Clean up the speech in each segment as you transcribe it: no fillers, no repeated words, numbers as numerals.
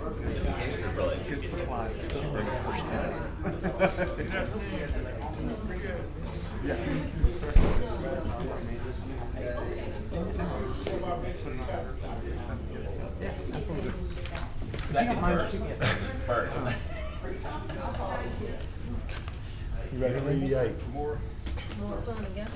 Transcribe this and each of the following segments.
Good supplies. Bring us first Yeah, absolutely. Second verse. First. You ready to read the 8? More fun again.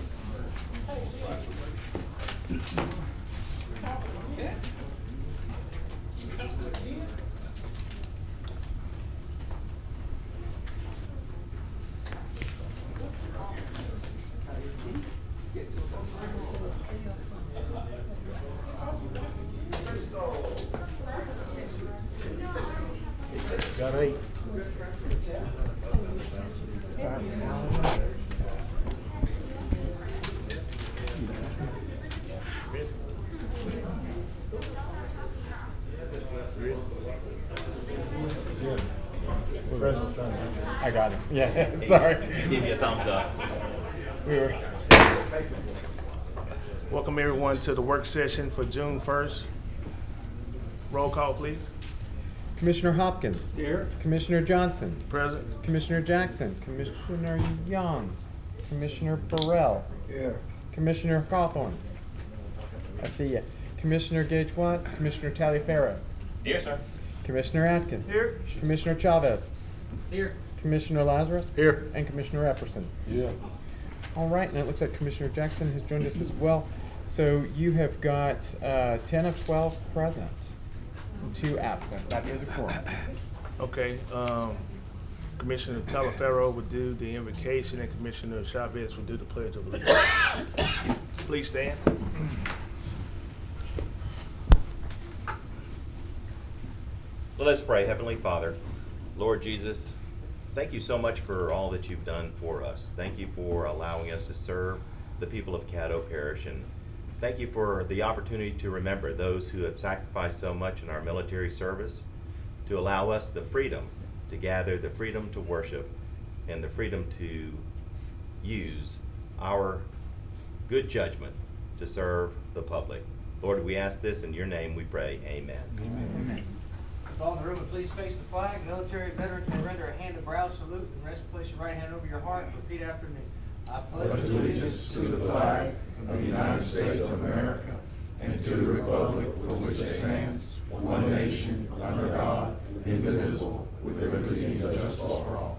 Got 8. I got it. Yeah, sorry. Give you a thumbs up. We were. Welcome everyone to the work session for June 1st. Roll call, please. Commissioner Hopkins. Here. Commissioner Johnson. Present. Commissioner Jackson. Commissioner Young. Commissioner Burrell. Yeah. Commissioner Cawthorn. I see you. Commissioner Gage Watts. Commissioner Taliaferro. Here, sir. Commissioner Atkins. Here. Commissioner Chavez. Here. Commissioner Lazarus. Here. And Commissioner Epperson. Yeah. All right, and it looks like Commissioner Jackson has joined us as well. So you have got 10 of 12 present, 2 absent. That is a quorum. Okay. Commissioner Taliaferro will do the invocation and Commissioner Chavez will do the pledge of allegiance. Please stand. Well, let's pray. Heavenly Father, Lord Jesus, thank you so much for all that you've done for us. Thank you for allowing us to serve the people of Caddo Parish, and thank you for the opportunity to remember those who have sacrificed so much in our military service, to allow us the freedom to gather, the freedom to worship, and the freedom to use our good judgment to serve the public. Lord, we ask this in your name we pray. Amen. Amen. All in the room, and please face the flag. Military veterans may render a hand to brow salute and rest. Place your right hand over your heart and repeat after me. I pledge allegiance to the flag of the United States of America and to the republic for which it stands, one nation, under God, indivisible, with liberty and justice for all.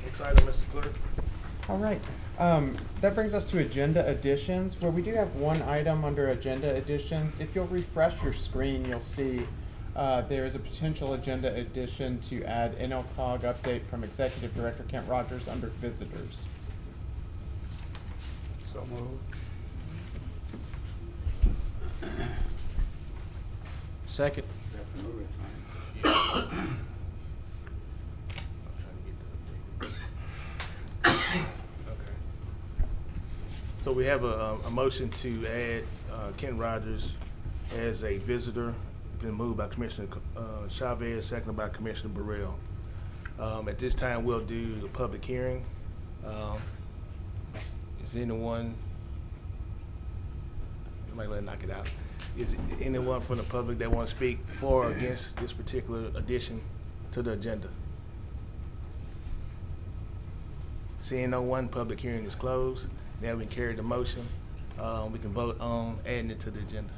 Next item, Mr. Clerk. All right. That brings us to agenda additions, where we do have one item under agenda additions. If you'll refresh your screen, you'll see there is a potential agenda addition to add NLCOG update from Executive Director Kent Rogers under visitors. So moved. Second. So we have a motion to add Kent Rogers as a visitor. Been moved by Commissioner Chavez, seconded by Commissioner Burrell. At this time, we'll do the public hearing. Is anyone, somebody let knock it out. Is anyone from the public that want to speak for or against this particular addition to the agenda? Seeing no one, public hearing is closed. Now we can carry the motion. We can vote on adding it to the agenda.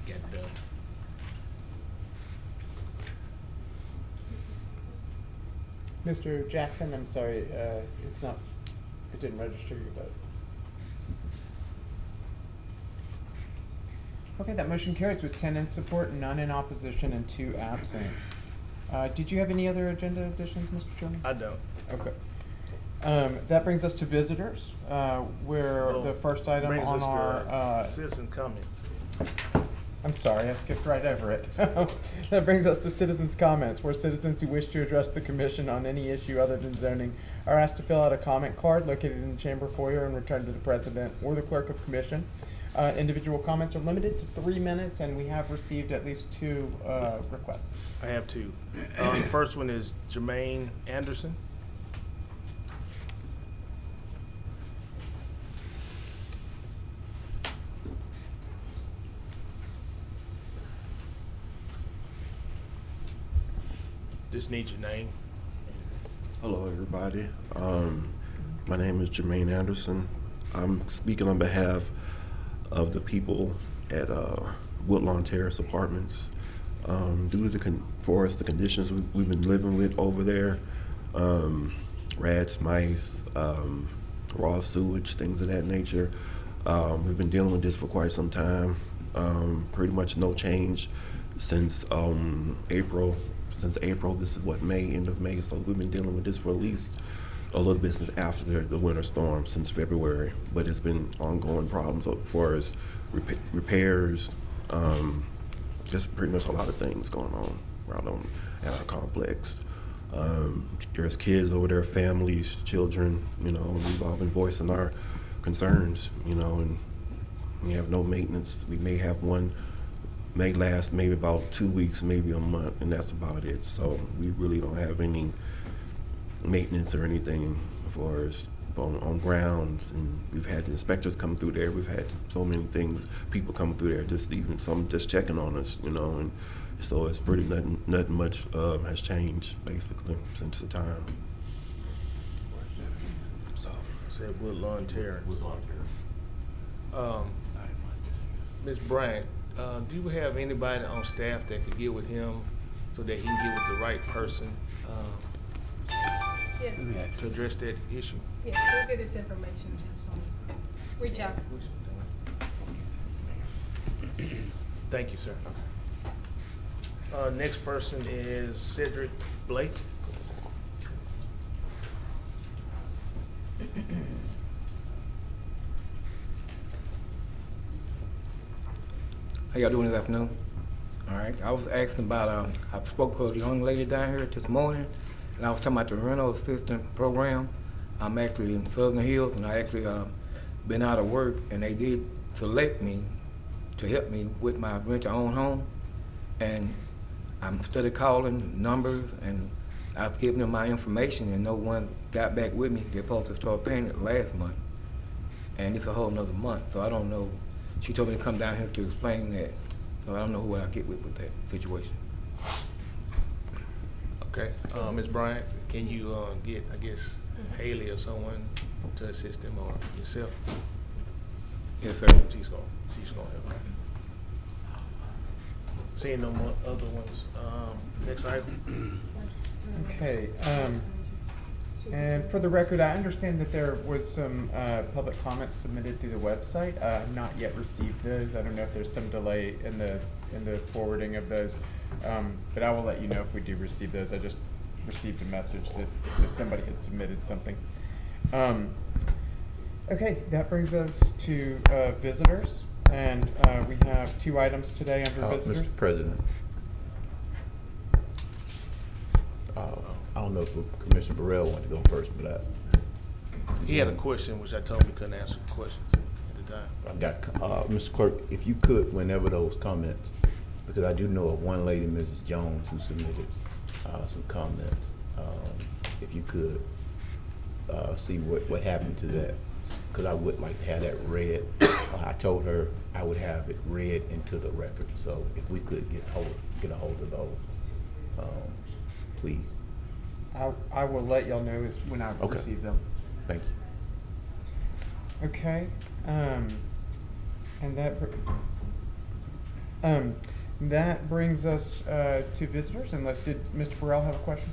Get done. Mr. Jackson, I'm sorry, it didn't register your vote. Okay, that motion carries with 10 in support, none in opposition, and 2 absent. Did you have any other agenda additions, Mr. Chairman? I don't. Okay. That brings us to visitors, where the first item Brings on us to our, citizen comments. I'm sorry, I skipped right over it. That brings us to citizens' comments, where citizens who wish to address the commission on any issue other than zoning are asked to fill out a comment card located in the chamber foyer and return to the president or the clerk of commission. Individual comments are limited to 3 minutes, and we have received at least 2 requests. I have 2. The first one is Jermaine Anderson. Just need your name. Hello, everybody. My name is Jermaine Anderson. I'm speaking on behalf of the people at Woodlawn Terrace Apartments. Due to the conditions we've been living with over there, rats, mice, raw sewage, things of that nature. We've been dealing with this for quite some time. Pretty much no change since April. Since April, this is end of May, so we've been dealing with this for at least a little bit since after the winter storm, since February, but it's been ongoing problems as far as repairs, just pretty much a lot of things going on around at our complex. There's kids over there, families, children, we've all been voicing our concerns, and we have no maintenance. We may have one may last maybe about 2 weeks, maybe a month, and that's about it. So we really don't have any maintenance or anything as far as on grounds, and we've had the inspectors come through there. We've had so many things, people come through there, just checking on us, and so it's pretty nothing much has changed basically since the time. So Said Woodlawn Terrace. Ms. Bryant, do you have anybody on staff that could get with him so that he can get with the right person Yes, to address that issue? yes, we'll get this information. So reach out. Thank you, sir. Next person is Cedric Blake. How y'all doing this afternoon? All right, I was asking about, I spoke to a young lady down here this morning, and I was talking about the rental assistant program. I'm actually in Southern Hills, and I actually been out of work, and they did select me to help me with my rent-to-own home. And I'm still calling numbers, and I've given them my information, and no one got back with me. They're supposed to start paying it last month, and it's a whole nother month, so I don't know. She told me to come down here to explain that, so I don't know who I'll get with that situation. Okay, Ms. Bryant, can you get, I guess, Haley or someone to assist him, or yourself? Yes, sir. She's gonna help. Seeing no more other ones. Next item. Okay, and for the record, I understand that there was some public comments submitted through the website. I have not yet received those. I don't know if there's some delay in the forwarding of those, but I will let you know if we do receive those. I just received a message that somebody had submitted something. Okay, that brings us to visitors, and we have 2 items today under visitors. Mr. President. I don't know if Commissioner Burrell wanted to go first, but He had a question, which I told him he couldn't answer the questions at the time. I got, Mr. Clerk, if you could, whenever those comments, because I do know of one lady, Mrs. Jones, who submitted some comments. If you could see what happened to that, because I would like to have that read. I told her I would have it read into the record, so if we could get a hold of those, please. I will let y'all know when I receive them. Thank you. Okay, and that brings us to visitors. Unless did Mr. Burrell have a question?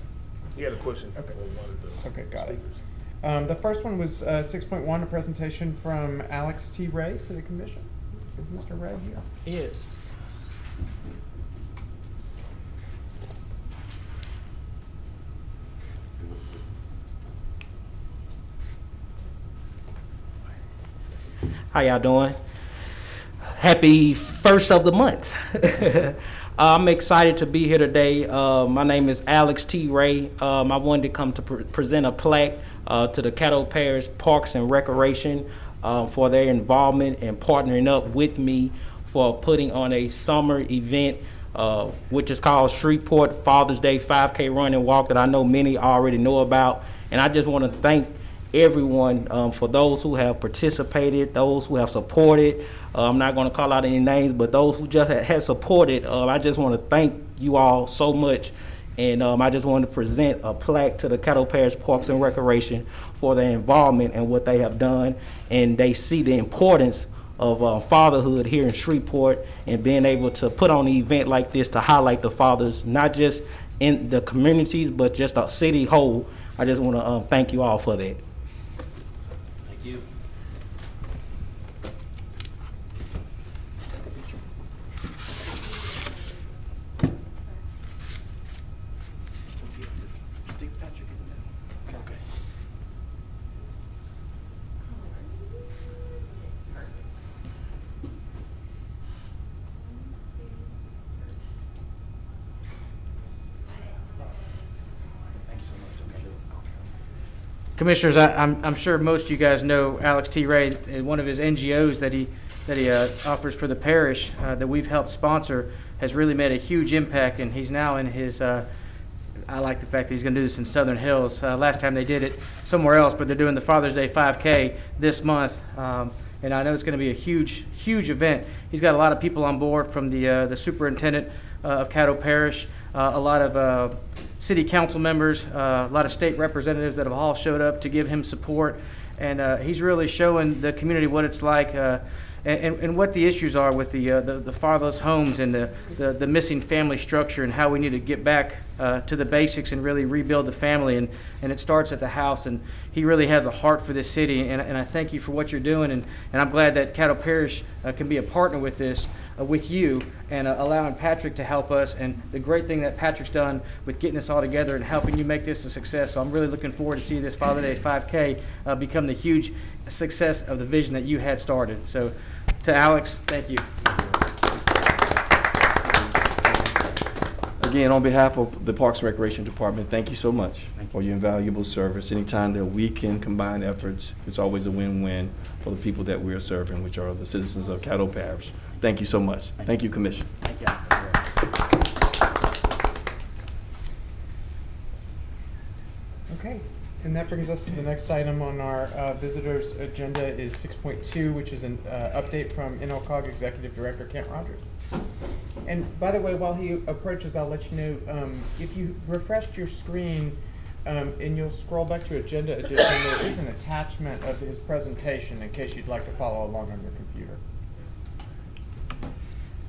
He had a question. Okay. For one of the Okay, got it. speakers. The first one was 6.1, a presentation from Alex T. Ray to the commission. Is Mr. Ray here? He is. How y'all doing? Happy first of the month. I'm excited to be here today. My name is Alex T. Ray. I wanted to come to present a plaque to the Caddo Parish Parks and Recreation. for their involvement and partnering up with me for putting on a summer event, which is called Shreveport Father's Day 5K Run and Walk, that I know many already know about. And I just want to thank everyone for those who have participated, those who have supported. I'm not going to call out any names, but those who just had supported, I just want to thank you all so much. And I just want to present a plaque to the Caddo Parish Parks and Recreation for their involvement and what they have done. And they see the importance of fatherhood here in Shreveport and being able to put on an event like this to highlight the fathers, not just in the communities, but just the city whole. I just want to thank you all for that. Thank you. Commissioners, I'm sure most of you guys know Alex T. Ray, one of his NGOs that he offers for the parish that we've helped sponsor has really made a huge impact, and he's now in his. I like the fact that he's going to do this in Southern Hills. Last time they did it somewhere else, but they're doing the Father's Day 5K this month, and I know it's going to be a huge event. He's got a lot of people on board, from the superintendent of Caddo Parish, a lot of city council members, a lot of state representatives that have all showed up to give him support, and he's really showing the community what it's like and what the issues are with the fatherless homes and the missing family structure, and how we need to get back to the basics and really rebuild the family, and it starts at the house. And he really has a heart for this city, and I thank you for what you're doing, and I'm glad that Caddo Parish can be a partner with this, with you, and allowing Patrick to help us, and the great thing that Patrick's done with getting us all together and helping you make this a success. So I'm really looking forward to seeing this Father's Day 5K become the huge success of the vision that you had started. So to Alex, thank you. Again, on behalf of the Parks and Recreation Department, thank you so much for your invaluable service. Anytime that we can combine efforts, it's always a win-win for the people that we are serving, which are the citizens of Caddo Parish. Thank you so much. Thank you, Commissioner. Thank you. Okay, and that brings us to the next item on our visitors agenda is 6.2, which is an update from NLCOG Executive Director Kent Rogers. And by the way, while he approaches, I'll let you know, if you refreshed your screen and you'll scroll back to agenda edition, there is an attachment of his presentation in case you'd like to follow along on your computer.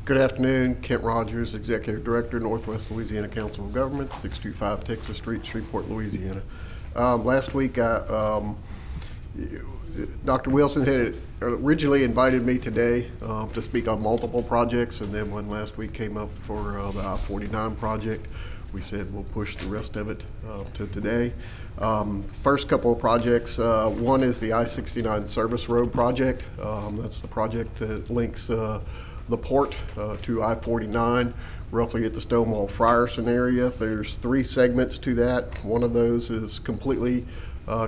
Good afternoon, Kent Rogers, Executive Director, Northwest Louisiana Council of Governments, 625 Texas Street, Shreveport, Louisiana. Last week, Dr. Wilson had originally invited me today to speak on multiple projects, and then when last week came up for the I-49 project, we said we'll push the rest of it to today. First couple of projects, one is the I-69 Service Road project. That's the project that links the port to I-49, roughly at the Stonewall Frierson area. There's 3 segments to that. One of those is completely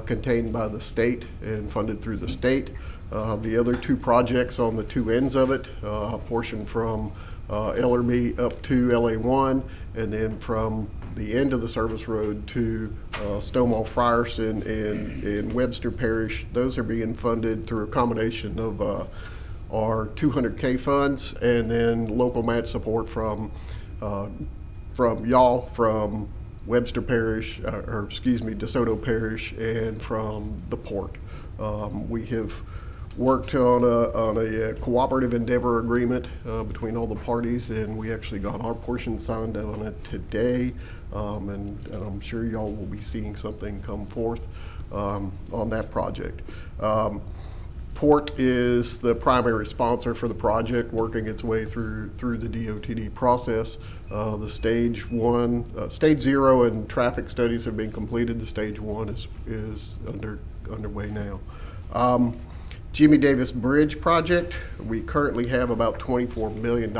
contained by the state and funded through the state. The other 2 projects on the 2 ends of it, a portion from Ellerby up to LA1, and then from the end of the service road to Stonewall Frierson and Webster Parish. Those are being funded through a combination of our 200K funds and then local match support from y'all, from Webster Parish, or excuse me, DeSoto Parish, and from the port. We have worked on a cooperative endeavor agreement between all the parties, and we actually got our portion signed on it today, and I'm sure y'all will be seeing something come forth on that project. Port is the primary sponsor for the project, working its way through the DOTD process. The stage 0 and traffic studies have been completed. The stage 1 is underway now. Jimmy Davis Bridge project, we currently have about $24 million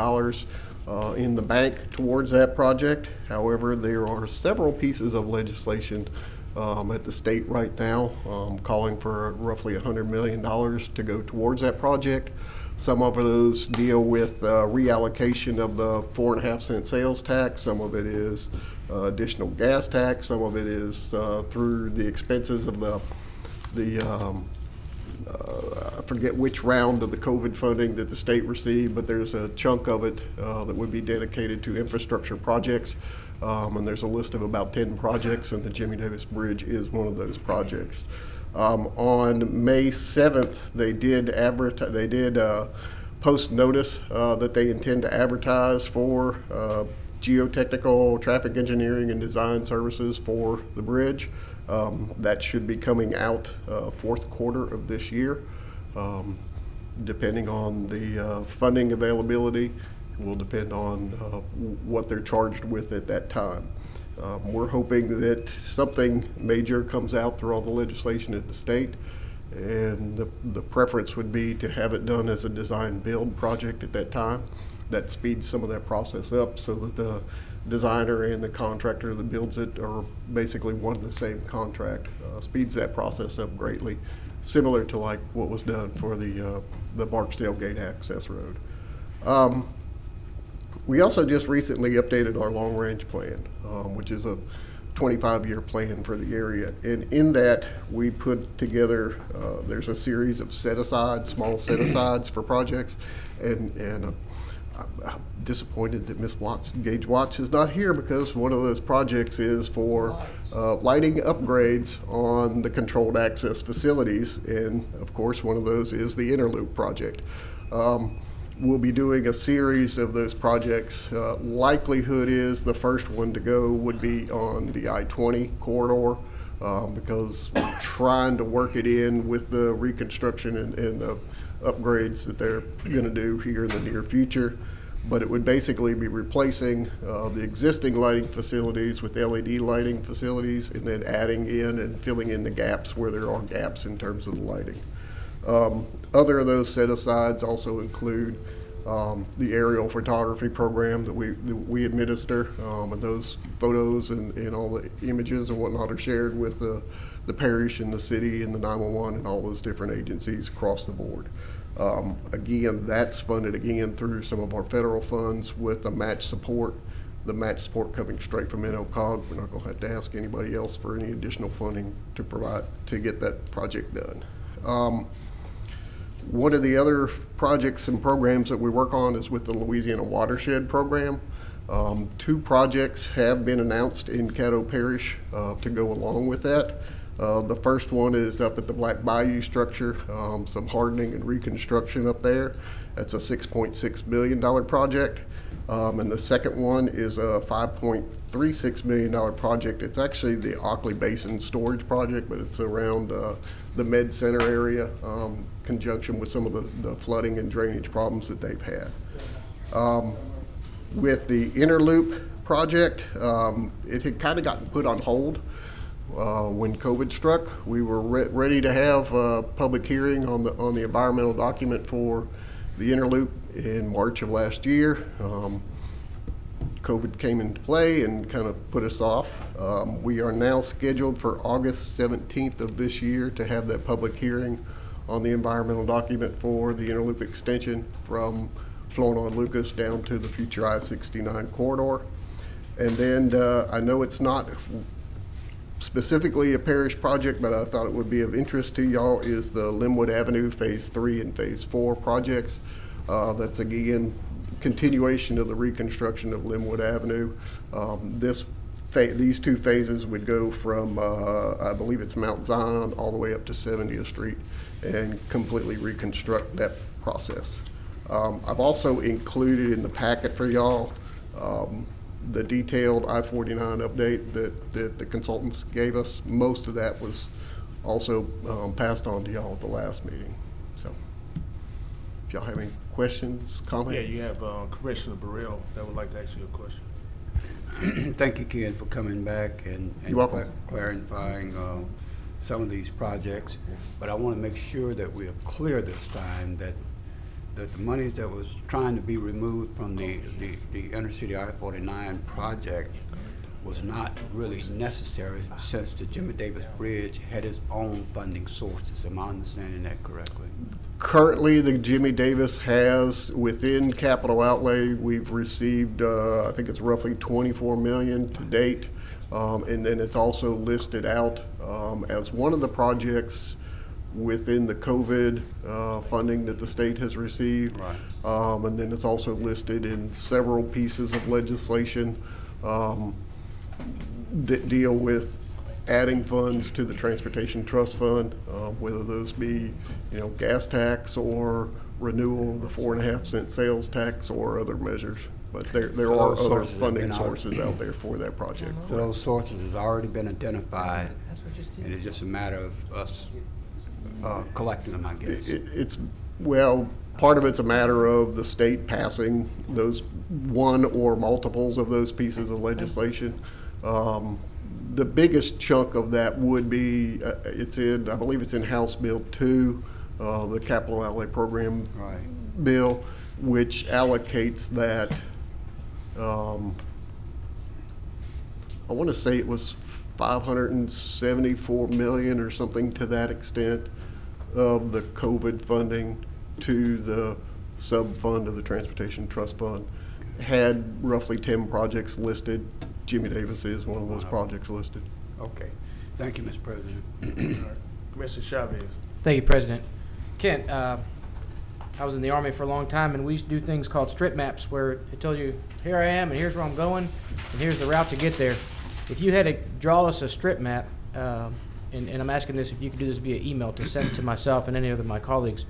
in the bank towards that project. However, there are several pieces of legislation at the state right now, calling for roughly $100 million to go towards that project. Some of those deal with reallocation of the 4.5 cent sales tax. Some of it is additional gas tax. Some of it is through the expenses of I forget which round of the COVID funding that the state received, but there's a chunk of it that would be dedicated to infrastructure projects. And there's a list of about 10 projects, and the Jimmy Davis Bridge is one of those projects. On May 7th, they did post notice that they intend to advertise for geotechnical, traffic engineering, and design services for the bridge. That should be coming out fourth quarter of this year. Depending on the funding availability, will depend on what they're charged with at that time. We're hoping that something major comes out through all the legislation at the state, and the preference would be to have it done as a design build project at that time. That speeds some of that process up so that the designer and the contractor that builds it are basically one and the same contract. Speeds that process up greatly, similar to like what was done for the Barksdale Gate Access Road. We also just recently updated our long-range plan, which is a 25-year plan for the area. And in that, we put together, there's a series of set-asides, small set-asides for projects. And I'm disappointed that Ms. Gage Watts is not here, because one of those projects is for lighting upgrades on the controlled access facilities. And of course, one of those is the Interloop project. We'll be doing a series of those projects. Likelihood is the first one to go would be on the I-20 corridor, because we're trying to work it in with the reconstruction and the upgrades that they're going to do here in the near future. But it would basically be replacing the existing lighting facilities with LED lighting facilities, and then adding in and filling in the gaps where there are gaps in terms of the lighting. Other of those set-asides also include the aerial photography program that we administer, and those photos and all the images and whatnot are shared with the parish and the city and the 911 and all those different agencies across the board. Again, that's funded again through some of our federal funds with the match support. The match support coming straight from NOCOG. We're not going to have to ask anybody else for any additional funding to provide to get that project done. One of the other projects and programs that we work on is with the Louisiana Watershed Program. 2 projects have been announced in Caddo Parish to go along with that. The first one is up at the Black Bayou structure, some hardening and reconstruction up there. That's a $6.6 million project. And the second one is a $5.36 million project. It's actually the Ockley Basin Storage Project, but it's around the Med Center area, conjunction with some of the flooding and drainage problems that they've had. With the Interloop project, it had kind of gotten put on hold when COVID struck. We were ready to have a public hearing on the environmental document for the Interloop in March of last year. COVID came into play and kind of put us off. We are now scheduled for August 17th of this year to have that public hearing on the environmental document for the Interloop extension from Florida Lucas down to the future I-69 corridor. And then I know it's not specifically a parish project, but I thought it would be of interest to y'all, is the Linwood Avenue Phase 3 and Phase 4 projects. That's again continuation of the reconstruction of Linwood Avenue. These 2 phases would go from, I believe it's Mount Zion, all the way up to 70th Street and completely reconstruct that process. I've also included in the packet for y'all the detailed I-49 update that the consultants gave us. Most of that was also passed on to y'all at the last meeting. So if y'all have any questions, comments? Yeah, you have Commissioner Burrell that would like to ask you a question. Thank you, Ken, for coming back and clarifying some of these projects. But I want to make sure that we are clear this time that the monies that was trying to be removed from the inner city I-49 project was not really necessary since the Jimmy Davis Bridge had its own funding sources. Am I understanding that correctly? Currently, the Jimmy Davis has, within capital outlay, we've received, I think it's roughly 24 million to date. And then it's also listed out as one of the projects within the COVID funding that the state has received. Right. And then it's also listed in several pieces of legislation that deal with adding funds to the Transportation Trust Fund, whether those be, gas tax or renewal of the 4.5 cent sales tax or other measures. But there So are those other sources have funding been sources out there for that project. So those sources has already been identified, and it's just a matter of us collecting them, I guess. Well, part of it's a matter of the state passing those one or multiples of those pieces of legislation. The biggest chunk of that would be, I believe it's in House Bill 2, the Capital Outlay Program bill, which allocates that, I want to say it was 574 million or something to that extent of the COVID funding to the sub-fund of the Transportation Trust Fund. Had roughly 10 projects listed. Jimmy Davis is one of those projects listed. Okay. Thank you, Mr. President. Commissioner Chavez. Thank you, President. Kent, I was in the Army for a long time, and we used to do things called strip maps where it tells you, here I am, and here's where I'm going, and here's the route to get there. If you had to draw us a strip map, and I'm asking this if you could do this via email to send to myself and any other of my colleagues,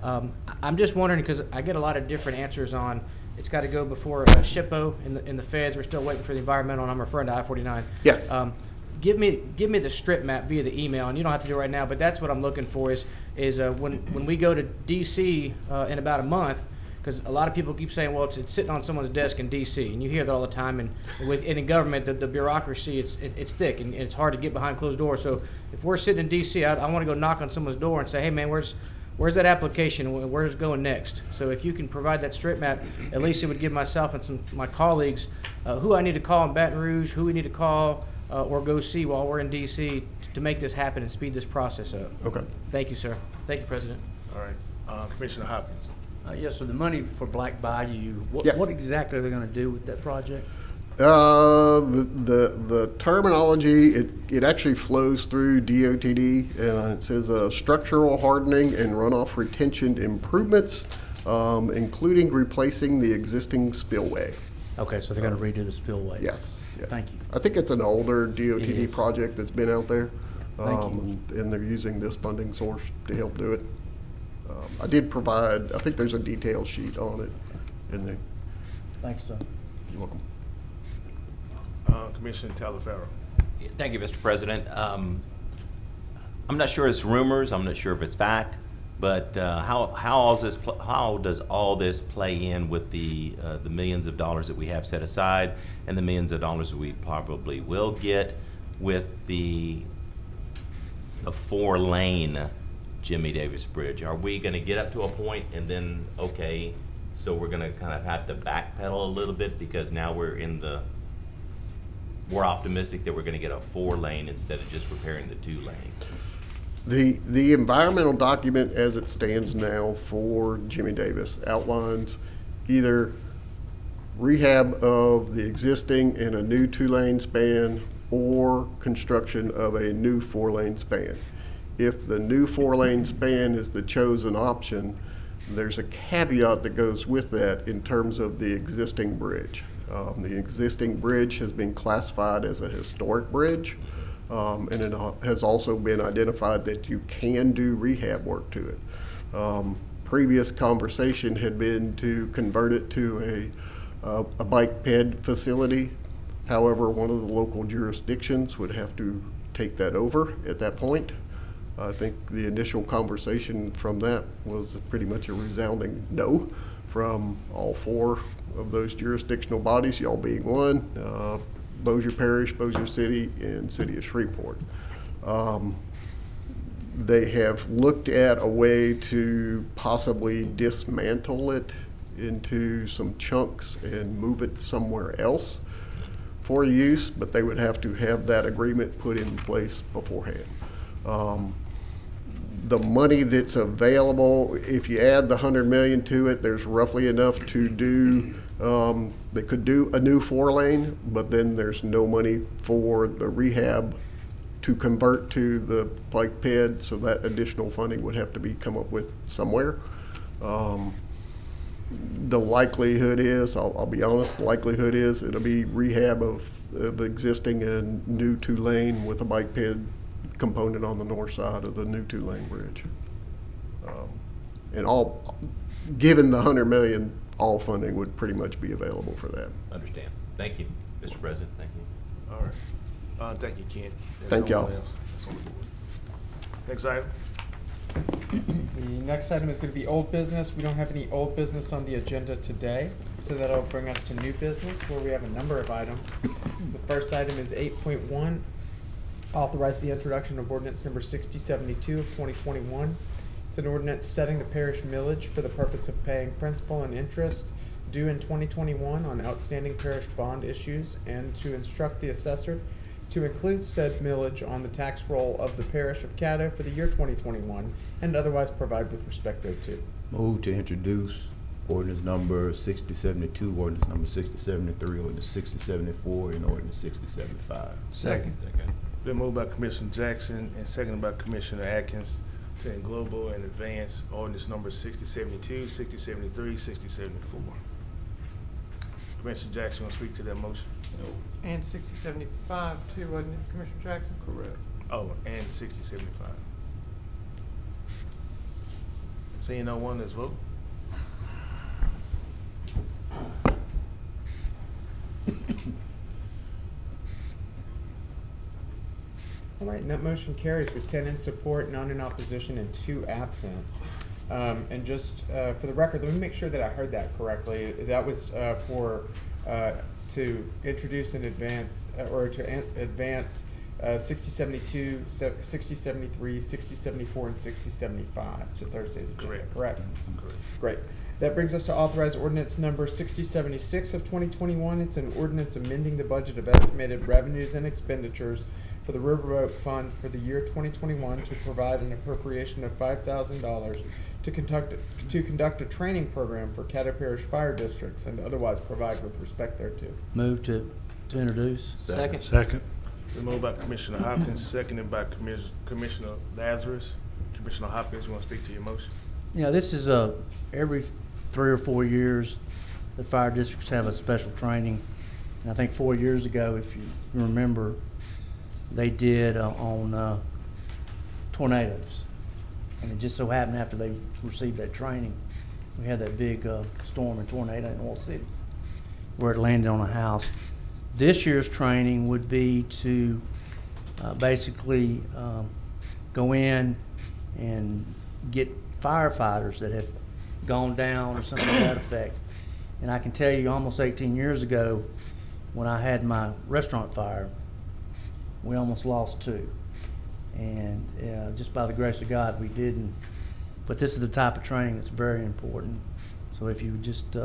I'm just wondering, because I get a lot of different answers on, it's got to go before SHPO in the feds. We're still waiting for the environmental, and I'm referring to I-49. Yes. Give me the strip map via the email, and you don't have to do it right now, but that's what I'm looking for is when we go to D.C. In about a month, because a lot of people keep saying, well, it's sitting on someone's desk in D.C., and you hear that all the time, and in government, the bureaucracy, it's thick, and it's hard to get behind closed doors. So if we're sitting in D.C., I want to go knock on someone's door and say, hey, man, where's that application? Where's it going next? So if you can provide that strip map, at least it would give myself and my colleagues who I need to call in Baton Rouge, who we need to call or go see while we're in D.C. to make this happen and speed this process up. Okay. Thank you, sir. Thank you, President. All right. Commissioner Hopkins. Yes, so the money for Black Bayou, what exactly are they going to do with that project? The terminology, it actually flows through DOTD, and it says structural hardening and runoff retention improvements, including replacing the existing spillway. Okay, so they're going to redo the spillway. Yes. Yeah. Thank you. I think it's an older DOTD project that's been out there, Thank you. and they're using this funding source to help do it. I did provide, I think there's a detail sheet on it in there. Thanks, sir. You're welcome. Commissioner Talaferro. Thank you, Mr. President. I'm not sure it's rumors. I'm not sure if it's fact. But how does all this play in with the millions of dollars that we have set aside and the millions of dollars that we probably will get with the 4-lane Jimmy Davis Bridge? Are we going to get up to a point and then, okay, so we're going to kind of have to backpedal a little bit because now we're optimistic that we're going to get a 4-lane instead of just repairing the 2-lane? The environmental document as it stands now for Jimmy Davis outlines either rehab of the existing in a new 2-lane span or construction of a new 4-lane span. If the new 4-lane span is the chosen option, there's a caveat that goes with that in terms of the existing bridge. The existing bridge has been classified as a historic bridge. And it has also been identified that you can do rehab work to it. Previous conversation had been to convert it to a bike ped facility. However, one of the local jurisdictions would have to take that over at that point. I think the initial conversation from that was pretty much a resounding no from all 4 of those jurisdictional bodies, y'all being one. Bossier Parish, Bossier City, and City of Shreveport. They have looked at a way to possibly dismantle it into some chunks and move it somewhere else for use, but they would have to have that agreement put in place beforehand. The money that's available, if you add the 100 million to it, there's roughly enough to do, they could do a new 4-lane, but then there's no money for the rehab to convert to the bike ped, so that additional funding would have to be come up with somewhere. The likelihood is, I'll be honest, the likelihood is it'll be rehab of existing and new 2-lane with a bike ped component on the north side of the new 2-lane bridge. And all, given the 100 million, all funding would pretty much be available for that. Understand. Thank you, Mr. President. Thank you. All right. Thank you, Ken. There's Thank no y'all. one else that's on the board. Next item. The next item is going to be old business. We don't have any old business on the agenda today, so that'll bring us to new business, where we have a number of items. The first item is 8.1, authorize the introduction of ordinance number 6072 of 2021. It's an ordinance setting the parish millage for the purpose of paying principal and interest due in 2021 on outstanding parish bond issues, and to instruct the assessor to include said millage on the tax roll of the parish of Caddo for the year 2021, and otherwise provide with respect thereto. Move to introduce ordinance number 6072, ordinance number 6073, ordinance 6074, and ordinance 6075. Second. Been moved by Commissioner Jackson and seconded by Commissioner Atkins to global and advance ordinance number 6072, 6073, 6074. Commissioner Jackson, want to speak to that motion? And 6075 too, wasn't it, Commissioner Jackson? Correct. Oh, and 6075. Seeing no one, let's vote. All right, and that motion carries with 10 in support, none in opposition, and 2 absent. And just for the record, let me make sure that I heard that correctly. That was to introduce and advance, or to advance 6072, 6073, 6074, and 6075 to Thursday's agenda, correct? Great. That brings us to authorize ordinance number 6076 of 2021. It's an ordinance amending the budget of estimated revenues and expenditures for the Riverboat Fund for the year 2021 to provide an appropriation of $5,000 to conduct a training program for Caddo Parish fire districts, and otherwise provide with respect thereto. Move to introduce. Second. Second. Been moved by Commissioner Hopkins, seconded by Commissioner Lazarus. Commissioner Hopkins, you want to speak to your motion? You know, this is every 3 or 4 years, the fire districts have a special training. And I think 4 years ago, if you remember, they did on tornadoes. And it just so happened after they received that training, we had that big storm and tornado in Oil City where it landed on a house. This year's training would be to basically go in and get firefighters that have gone down or something to that effect. And I can tell you, almost 18 years ago, when I had my restaurant fire, we almost lost 2. And just by the grace of God, we didn't. But this is the type of training that's very important. So if you would just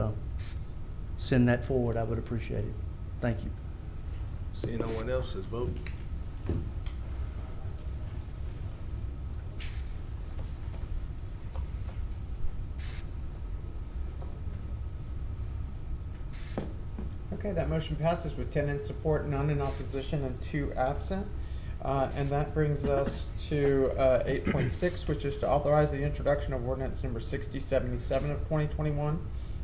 send that forward, I would appreciate it. Thank you. Seeing no one else, let's vote. Okay, that motion passes with 10 in support, none in opposition, and 2 absent. And that brings us to 8.6, which is to authorize the introduction of ordinance number 6077 of 2021.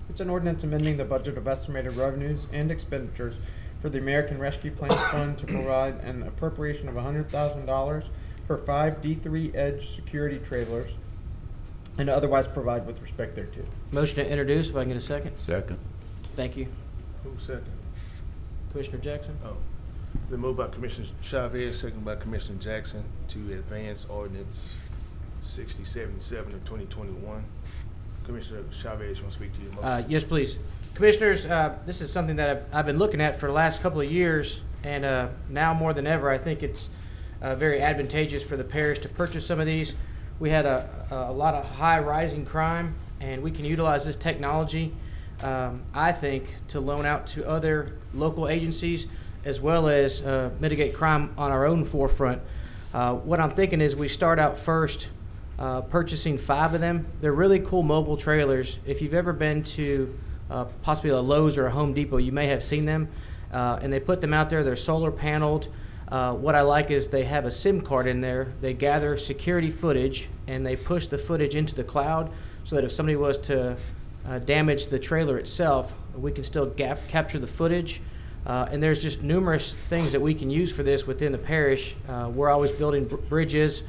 It's an ordinance amending the budget of estimated revenues and expenditures for the American Rescue Plan Fund to provide an appropriation of $100,000 for 5 D3 Edge security trailers, and otherwise provide with respect thereto. Motion to introduce, if I can get a second. Second. Thank you. Who's second? Commissioner Jackson? Oh. Been moved by Commissioner Chavez, seconded by Commissioner Jackson to advance ordinance 6077 of 2021. Commissioner Chavez, you want to speak to your motion? Yes, please. Commissioners, this is something that I've been looking at for the last couple of years, and now more than ever, I think it's very advantageous for the parish to purchase some of these. We had a lot of high rising crime, and we can utilize this technology, I think, to loan out to other local agencies as well as mitigate crime on our own forefront. What I'm thinking is we start out first purchasing 5 of them. They're really cool mobile trailers. If you've ever been to possibly a Lowe's or a Home Depot, you may have seen them. And they put them out there. They're solar paneled. What I like is they have a SIM card in there. They gather security footage and they push the footage into the cloud so that if somebody was to damage the trailer itself, we can still capture the footage. And there's just numerous things that we can use for this within the parish. We're always building bridges,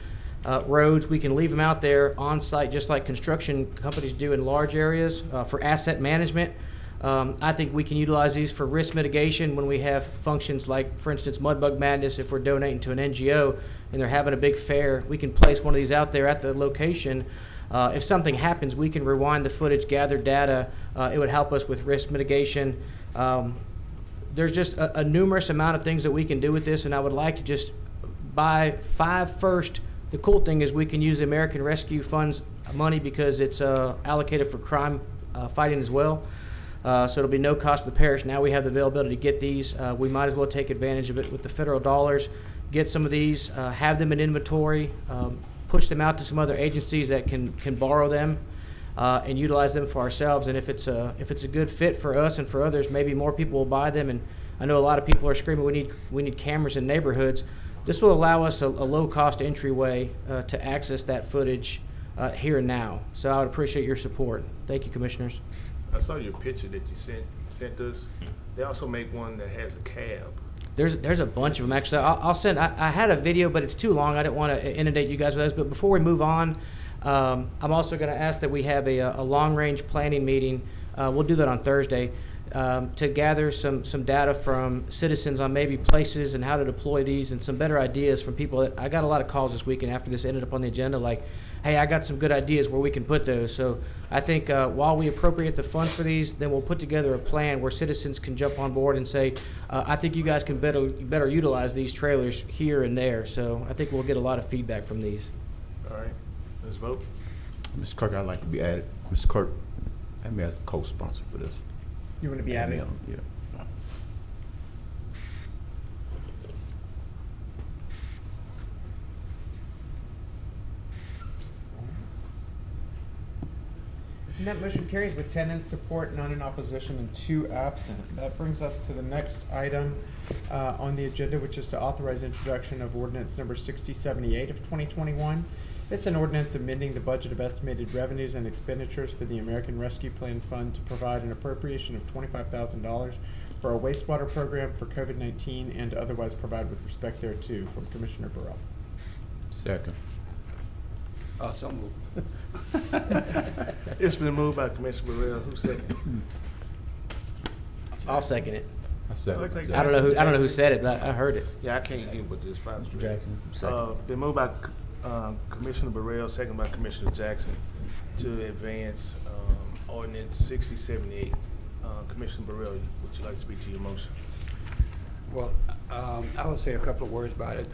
roads. We can leave them out there on site just like construction companies do in large areas for asset management. I think we can utilize these for risk mitigation when we have functions like, for instance, Mudbug Madness. If we're donating to an NGO and they're having a big fair, we can place one of these out there at the location. If something happens, we can rewind the footage, gather data. It would help us with risk mitigation. There's just a numerous amount of things that we can do with this, and I would like to just buy 5 first. The cool thing is we can use the American Rescue Fund's money because it's allocated for crime fighting as well. So it'll be no cost to the parish. Now we have the availability to get these. We might as well take advantage of it with the federal dollars, get some of these, have them in inventory, push them out to some other agencies that can borrow them and utilize them for ourselves. And if it's a good fit for us and for others, maybe more people will buy them. And I know a lot of people are screaming we need cameras in neighborhoods. This will allow us a low-cost entryway to access that footage here and now. So I would appreciate your support. Thank you, Commissioners. I saw your picture that you sent us. They also make one that has a cab. There's a bunch of them, actually. I'll send. I had a video, but it's too long. I didn't want to inundate you guys with those. But before we move on, I'm also going to ask that we have a long-range planning meeting. We'll do that on Thursday to gather some data from citizens on maybe places and how to deploy these and some better ideas from people. I got a lot of calls this weekend after this ended up on the agenda like, hey, I got some good ideas where we can put those. So I think while we appropriate the funds for these, then we'll put together a plan where citizens can jump on board and say, I think you guys can better utilize these trailers here and there. So I think we'll get a lot of feedback from these. All right, let's vote. Mr. Clerk, I'd like to be added. Mr. Clerk, have me as a co-sponsor for this. You want to be added? Yeah. And that motion carries with 10 in support, none in opposition, and 2 absent. That brings us to the next item on the agenda, which is to authorize introduction of ordinance number 6078 of 2021. It's an ordinance amending the budget of estimated revenues and expenditures for the American Rescue Plan Fund to provide an appropriation of $25,000 for a wastewater program for COVID-19 and to otherwise provide with respect thereto. From Commissioner Burrell. Second. So moved. It's been moved by Commissioner Burrell. Who second? I'll second it. I don't know who said it, but I heard it. Yeah, I can't hear what this five. Mr. Jackson, second. Been moved by Commissioner Burrell, second by Commissioner Jackson, to advance ordinance 6078. Commissioner Burrell, would you like to speak to your motion? Well, I will say a couple of words about it.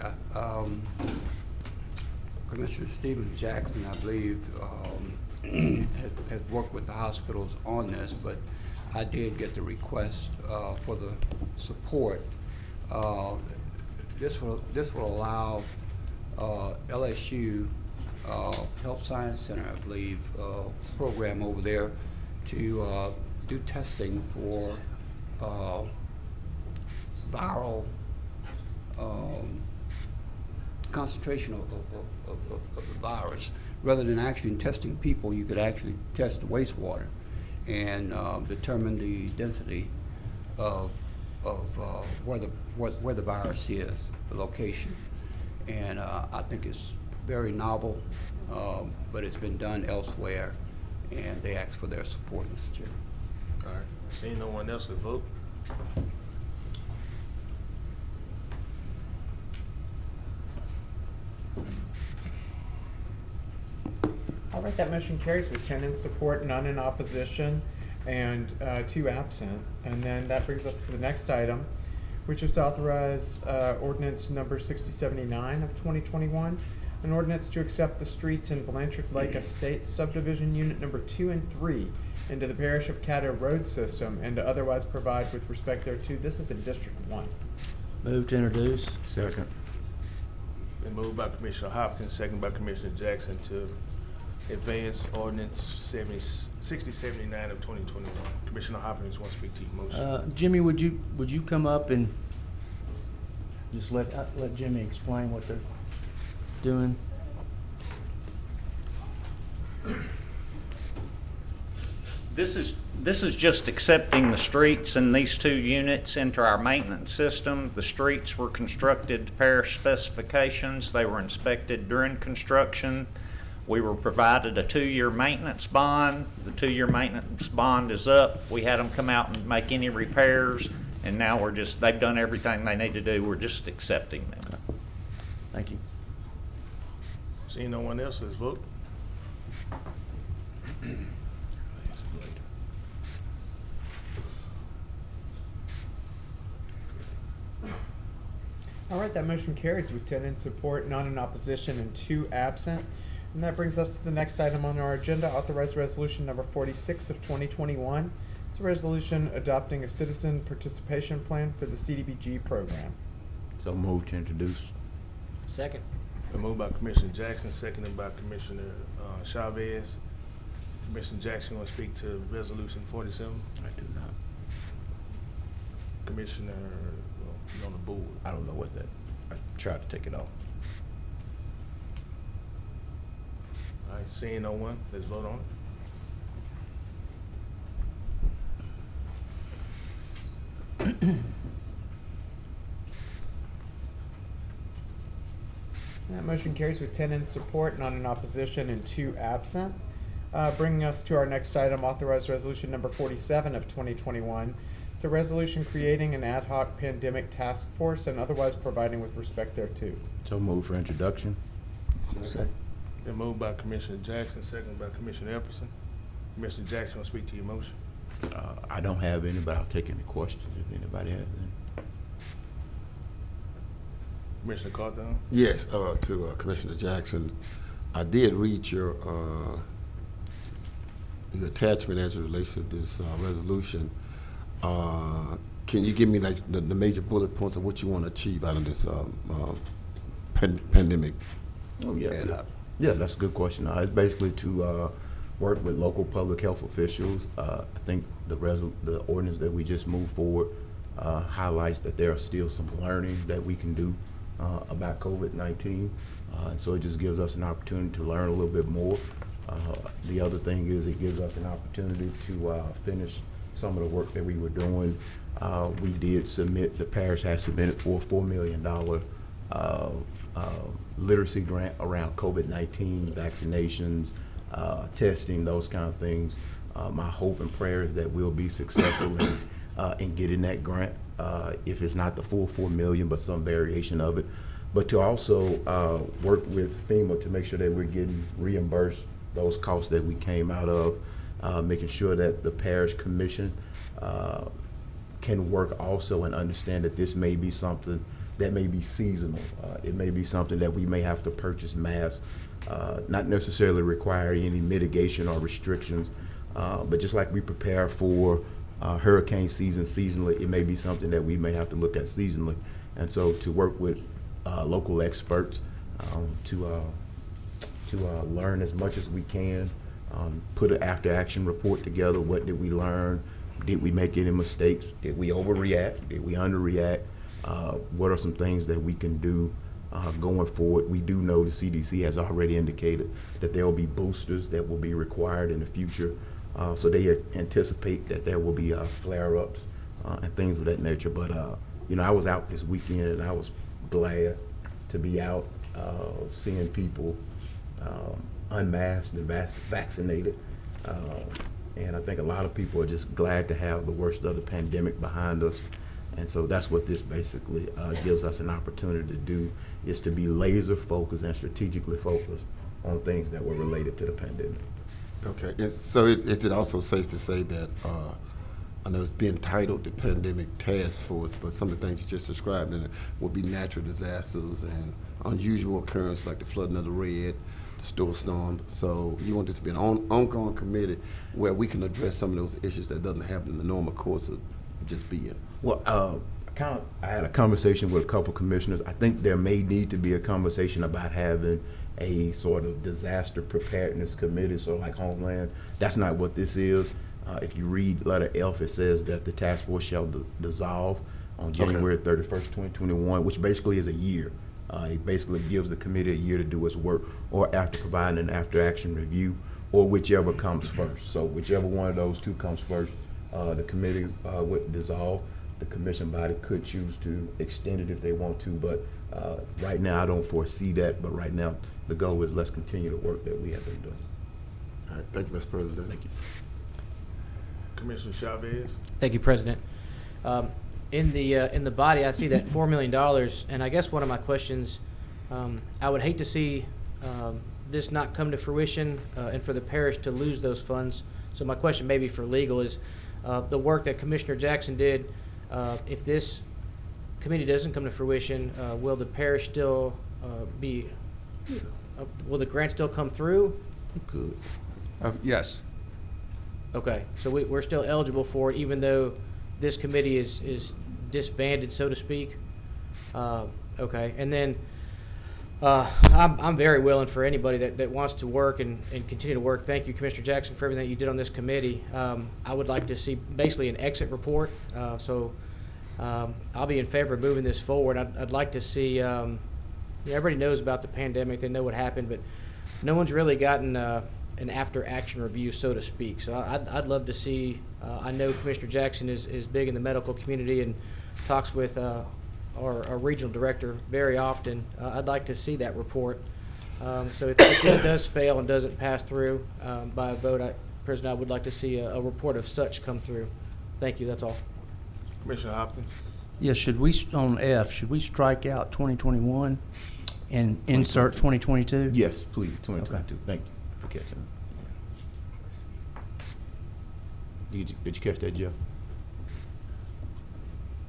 Commissioner Stephen Jackson, I believe, has worked with the hospitals on this, but I did get the request for the support. This will allow LSU Health Science Center, I believe, program over there to do testing for viral concentration of the virus. Rather than actually testing people, you could actually test the wastewater and determine the density of where the virus is, the location. And I think it's very novel, but it's been done elsewhere, and they asked for their support, Mr. Chair. All right. Seeing no one else to vote. All right, that motion carries with 10 in support, none in opposition, and 2 absent. And then that brings us to the next item, which is to authorize ordinance number 6079 of 2021. An ordinance to accept the streets in Blanchard Lake Estates subdivision unit number 2 and 3 into the Parish of Caddo road system and to otherwise provide with respect thereto. This is in District 1. Move to introduce. Second. Been moved by Commissioner Hopkins, second by Commissioner Jackson to advance ordinance 6079 of 2021. Commissioner Hopkins wants to speak to your motion. Jimmy, would you come up and just let Jimmy explain what they're doing? This is just accepting the streets in these 2 units into our maintenance system. The streets were constructed to parish specifications. They were inspected during construction. We were provided a 2-year maintenance bond. The 2-year maintenance bond is up. We had them come out and make any repairs, and now they've done everything they need to do. We're just accepting them. Okay. Thank you. Seeing no one else, let's vote. All right, that motion carries with 10 in support, none in opposition, and 2 absent. And that brings us to the next item on our agenda, authorized resolution number 46 of 2021. It's a resolution adopting a citizen participation plan for the CDBG program. So moved to introduce. Second. Been moved by Commissioner Jackson, seconded by Commissioner Chavez. Commissioner Jackson want to speak to resolution 47? I do not. Commissioner, you're on the board. I don't know what that, I tried to take it off. All right, seeing no one, let's vote on it. That motion carries with 10 in support, none in opposition, and 2 absent. Bringing us to our next item, authorized resolution number 47 of 2021. It's a resolution creating an ad hoc pandemic task force and otherwise providing with respect thereto. So moved for introduction. Second. Been moved by Commissioner Jackson, seconded by Commissioner Epperson. Commissioner Jackson want to speak to your motion? I don't have any, but I'll take any questions if anybody has any. Commissioner Carthon? Yes, to Commissioner Jackson, I did read your attachment as it relates to this resolution. Can you give me like the major bullet points of what you want to achieve out of this pandemic? Oh yeah, yeah, that's a good question. It's basically to work with local public health officials. I think the ordinance that we just moved forward highlights that there are still some learning that we can do about COVID-19, and so it just gives us an opportunity to learn a little bit more. The other thing is it gives us an opportunity to finish some of the work that we were doing. We did submit, the parish has submitted for a $4 million literacy grant around COVID-19, vaccinations, testing, those kind of things. My hope and prayer is that we'll be successful in getting that grant. If it's not the full $4 million, but some variation of it. But to also work with FEMA to make sure that we're getting reimbursed those costs that we came out of, making sure that the parish commission can work also and understand that this may be something that may be seasonal. It may be something that we may have to purchase masks, not necessarily require any mitigation or restrictions, but just like we prepare for hurricane season seasonally, it may be something that we may have to look at seasonally. And so to work with local experts to learn as much as we can, put an after action report together. What did we learn? Did we make any mistakes? Did we overreact? Did we underreact? What are some things that we can do going forward? We do know the CDC has already indicated that there will be boosters that will be required in the future. So they anticipate that there will be flare-ups and things of that nature. But I was out this weekend and I was glad to be out seeing people unmasked and vaccinated. And I think a lot of people are just glad to have the worst of the pandemic behind us. And so that's what this basically gives us an opportunity to do, is to be laser focused and strategically focused on things that were related to the pandemic. Okay, so is it also safe to say that I know it's been titled the Pandemic Task Force, but some of the things you just described in it would be natural disasters and unusual occurrences like the flooding of the Red, the storm. So you want this to be an ongoing committee where we can address some of those issues that doesn't happen in the normal course of just being. Well, I had a conversation with a couple commissioners. I think there may need to be a conversation about having a sort of disaster preparedness committee, so like Homeland. That's not what this is. If you read letter F, it says that the task force shall dissolve on January 31st, 2021, which basically is a year. It basically gives the committee a year to do its work, or after providing an after-action review, or whichever comes first. So whichever one of those two comes first, the committee would dissolve. The commission body could choose to extend it if they want to, but right now I don't foresee that. But right now the goal is let's continue the work that we have been doing. All right, thank you, Mr. President. Thank you. Commissioner Chavez. Thank you, President. In the body, I see that $4 million, and I guess one of my questions, I would hate to see this not come to fruition and for the parish to lose those funds. So my question maybe for legal is the work that Commissioner Jackson did, if this committee doesn't come to fruition, will the parish still will the grant still come through? Good. Yes. Okay, so we're still eligible for it, even though this committee is disbanded, so to speak. Okay, and then I'm very willing for anybody that wants to work and continue to work. Thank you, Commissioner Jackson, for everything that you did on this committee. I would like to see basically an exit report. So I'll be in favor of moving this forward. I'd like to see. Everybody knows about the pandemic; they know what happened, but no one's really gotten an after-action review, so to speak. So I'd love to see. I know Commissioner Jackson is big in the medical community and talks with our regional director very often. I'd like to see that report. So if this does fail and doesn't pass through by a vote, President, I would like to see a report of such come through. Thank you. That's all. Commissioner Hopkins. Yeah, should we, on F, should we strike out 2021 and insert 2022? Yes, please, 2022. Okay. Thank you for catching it. Did you catch that, Jeff?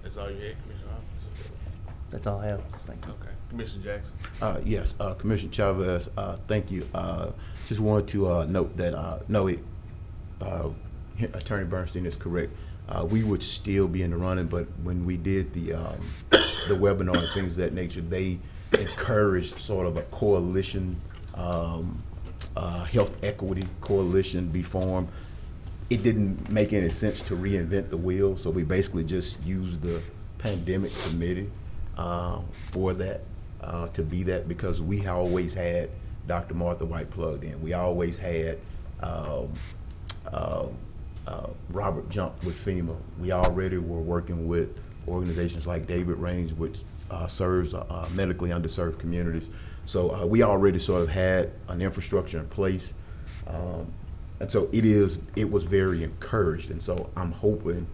That's all you had, Commissioner Hopkins? That's all I have. Thank you. Okay. Commissioner Jackson. Yes, Commissioner Chavez, thank you. Just wanted to note that, Attorney Bernstein is correct. We would still be in the running, but when we did the webinar and things of that nature, they encouraged sort of a coalition, health equity coalition be formed. It didn't make any sense to reinvent the wheel, so we basically just used the pandemic committee for that, to be that, because we always had Dr. Martha White plugged in. We always had Robert Jump with FEMA. We already were working with organizations like David Range, which serves medically underserved communities. So we already sort of had an infrastructure in place. And so it was very encouraged. And so I'm hoping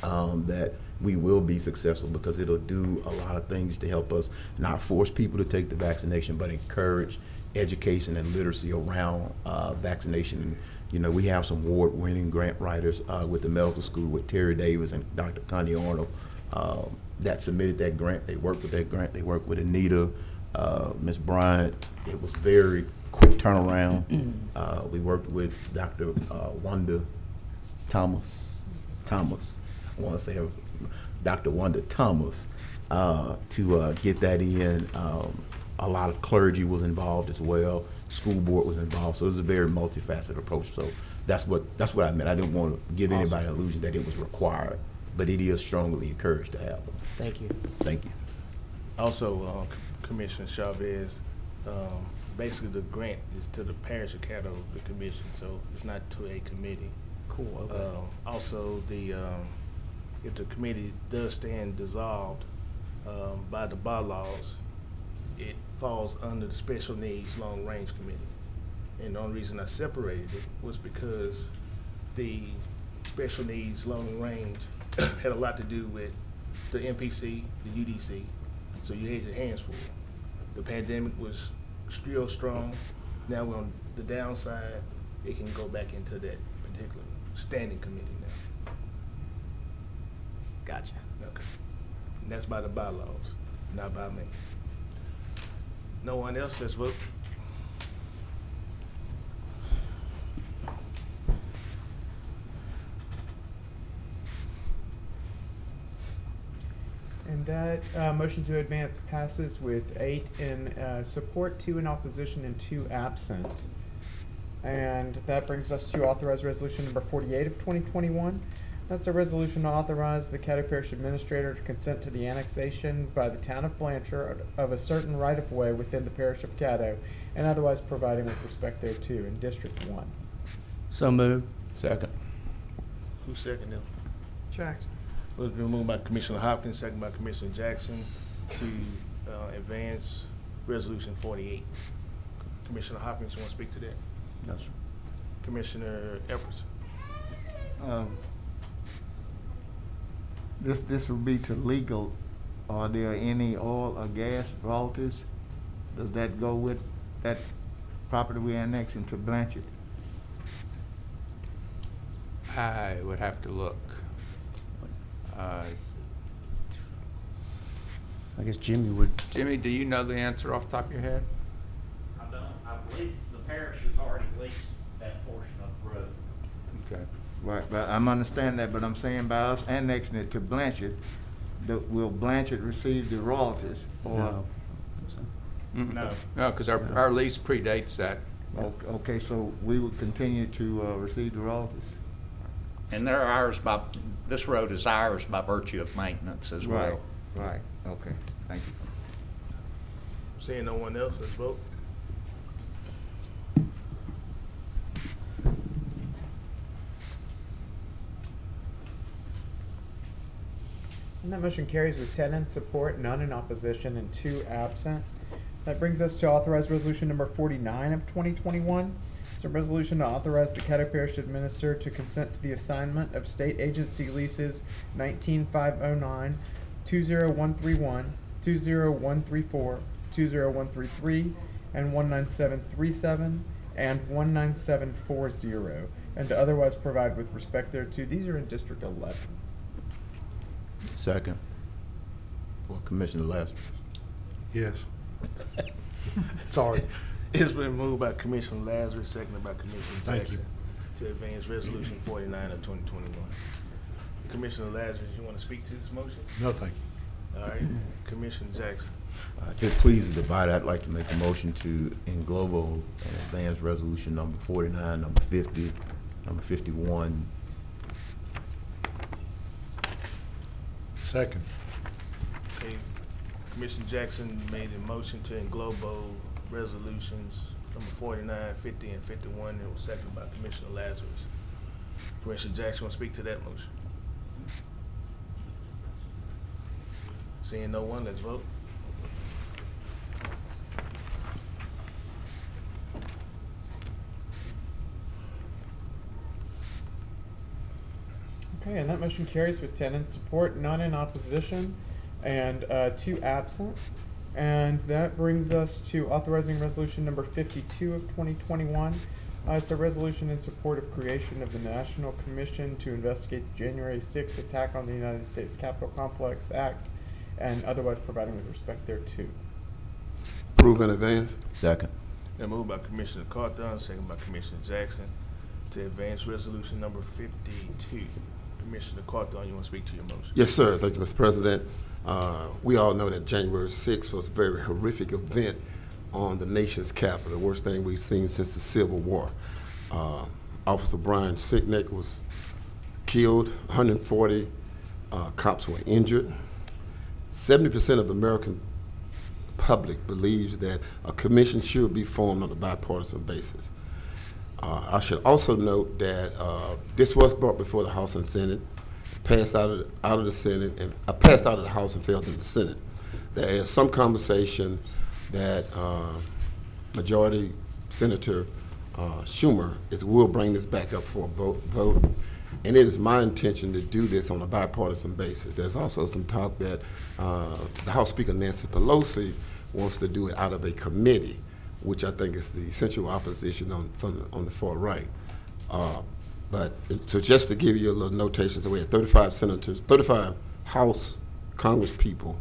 that we will be successful, because it'll do a lot of things to help us not force people to take the vaccination, but encourage education and literacy around vaccination. You know, we have some award-winning grant writers with the medical school, with Terry Davis and Dr. Connie Arnold, that submitted that grant. They worked with that grant. They worked with Anita, Ms. Bryant. It was very quick turnaround. We worked with Dr. Wanda Thomas. I want to say Dr. Wanda Thomas to get that in. A lot of clergy was involved as well. School board was involved, so it was a very multifaceted approach. So that's what I meant. I didn't want to give anybody an illusion that it was required, but it is strongly encouraged to happen. Thank you. Thank you. Also, Commissioner Chavez, basically the grant is to the Parish of Caddo, the commission, so it's not to a committee. Cool. Okay. Also, if the committee does stand dissolved by the bylaws, it falls under the Special Needs Long Range Committee. And the only reason I separated it was because the Special Needs Long Range had a lot to do with the MPC, the UDC, so you had your hands full. The pandemic was still strong. Now we're on the downside. It can go back into that particular standing committee now. Gotcha. Okay. And that's by the bylaws, not by me. No one else, let's vote. And that motion to advance passes with 8 in support, 2 in opposition, and 2 absent. And that brings us to authorize resolution number 48 of 2021. That's a resolution to authorize the Caddo Parish Administrator to consent to the annexation by the town of Blanchard of a certain right-of-way within the parish of Caddo, and otherwise providing with respect thereto in District 1. So moved. Second. Who's second now? Jackson. Well, it's been moved by Commissioner Hopkins, second by Commissioner Jackson to advance resolution 48. Commissioner Hopkins, you want to speak to that? No, sir. Commissioner Epperson. This will be to legal. Are there any oil or gas royalties? Does that go with that property we annexing to Blanchard? I would have to look. I guess Jimmy would. Jimmy, do you know the answer off the top of your head? I don't. I believe the parish has already leased that portion of the road. Okay. Right, but I'm understanding that, but I'm saying by us annexing it to Blanchard, will Blanchard receive the royalties? Or No. No. No, because our lease predates that. Okay, so we will continue to receive the royalties? And they're ours by, this road is ours by virtue of maintenance as well. Right, okay, thank you. Seeing no one else, let's vote. And that motion carries with 10 in support, none in opposition, and 2 absent. That brings us to authorize resolution number 49 of 2021. It's a resolution to authorize the Caddo Parish Administrator to consent to the assignment of state agency leases 19509, 20131, 20134, 20133, and 19737, and 19740, and to otherwise provide with respect thereto. These are in District 11. Second. For Commissioner Lazarus. Yes. Sorry. It's been moved by Commissioner Lazarus, seconded by Commissioner Thank you. Jackson to advance resolution 49 of 2021. Commissioner Lazarus, you want to speak to this motion? No, thank you. All right. Commissioner Jackson. Just pleased to divide, I'd like to make a motion to englobo and advance resolution number 49, number 50, number 51. Second. Okay. Commissioner Jackson made a motion to englobo resolutions number 49, 50, and 51. It was seconded by Commissioner Lazarus. Commissioner Jackson, want to speak to that motion? Seeing no one, let's vote. Okay, and that motion carries with 10 in support, none in opposition, and 2 absent. And that brings us to authorizing resolution number 52 of 2021. It's a resolution in support of creation of the National Commission to investigate the January 6th attack on the United States Capitol Complex Act, and otherwise providing with respect thereto. Approve in advance. Second. Then moved by Commissioner Carthon, seconded by Commissioner Jackson to advance resolution number 52. Commissioner Carthon, you want to speak to your motion? Yes, sir. Thank you, Mr. President. We all know that January 6th was a very horrific event on the nation's capital, the worst thing we've seen since the Civil War. Officer Brian Sicknick was killed, 140 cops were injured. 70% of the American public believes that a commission should be formed on a bipartisan basis. I should also note that this was brought before the House and Senate, passed out of the Senate, and passed out of the House and failed in the Senate. There is some conversation that Majority Senator Schumer will bring this back up for a vote, and it is my intention to do this on a bipartisan basis. There's also some talk that the House Speaker Nancy Pelosi wants to do it out of a committee, which I think is the essential opposition on the far right. So just to give you a little notation, so we had 35 senators, 35 House Congress people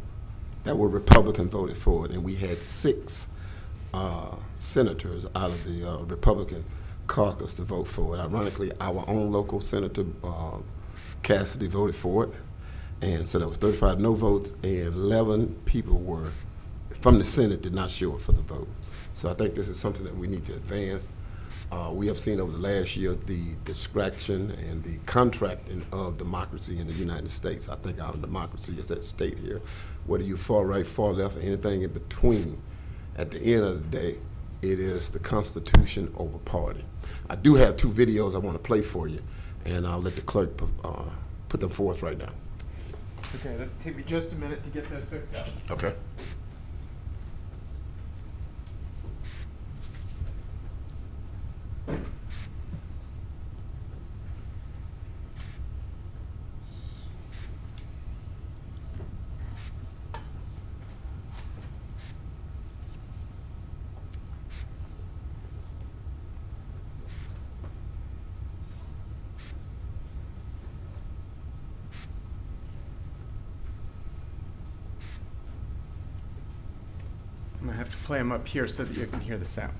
that were Republican voted for it, and we had 6 senators out of the Republican caucus to vote for it. Ironically, our own local Senator Cassidy voted for it, and so there was 35 no votes, and 11 people were from the Senate did not show up for the vote. So I think this is something that we need to advance. We have seen over the last year the distraction and the contracting of democracy in the United States. I think our democracy is at stake here. Whether you're far right, far left, or anything in between, at the end of the day, it is the Constitution over party. I do have 2 videos I want to play for you, and I'll let the clerk put them forth right now. Okay, that'll take me just a minute to get those hooked up. Okay. I'm gonna have to play them up here so that you can hear the sound.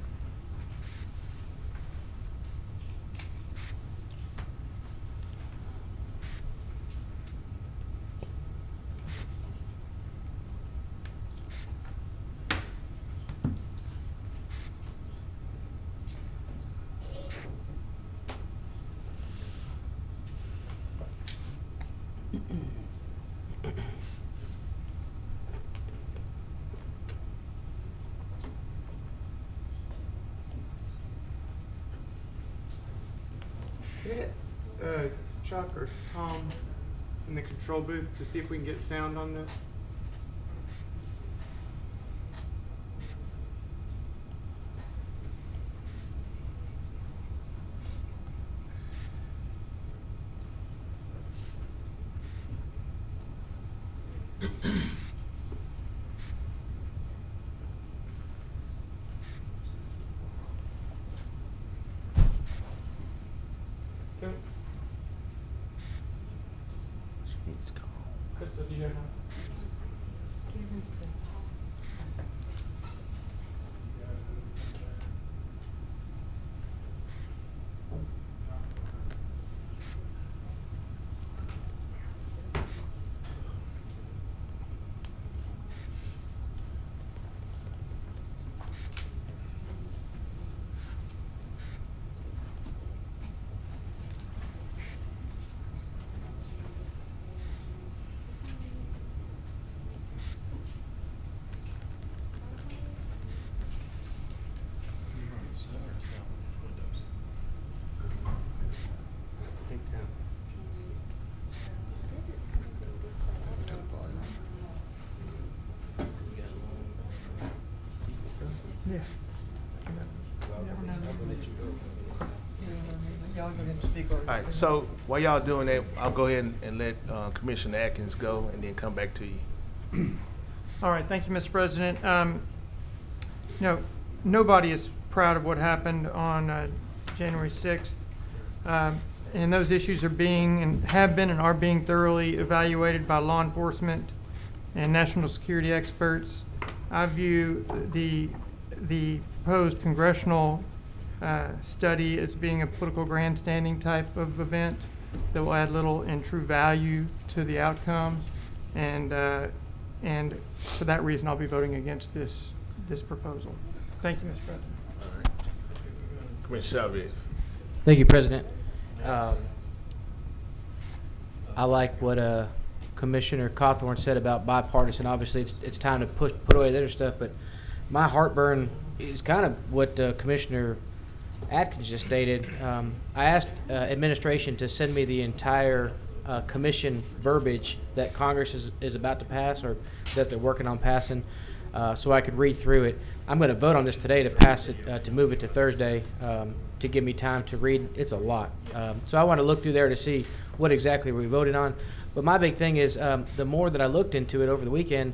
Chuck or Tom in the control booth to see if we can get sound on this? Crystal, do you know how? Yeah. Y'all go ahead and speak over. All right, so while y'all doing that, I'll go ahead and let Commissioner Atkins go and then come back to you. All right, thank you, Mr. President. Nobody is proud of what happened on January 6th. And those issues are being and have been and are being thoroughly evaluated by law enforcement and national security experts. I view the proposed congressional study as being a political grandstanding type of event that will add little and true value to the outcome. And for that reason, I'll be voting against this proposal. Thank you, Mr. President. All right. Commissioner Chavez. Thank you, President. I like what Commissioner Cawthorn said about bipartisan. Obviously, it's time to put away the other stuff, but my heartburn is kind of what Commissioner Atkins just stated. I asked administration to send me the entire commission verbiage that Congress is about to pass or that they're working on passing, so I could read through it. I'm going to vote on this today to pass it, to move it to Thursday, to give me time to read. It's a lot. So I want to look through there to see what exactly we voted on. But my big thing is the more that I looked into it over the weekend,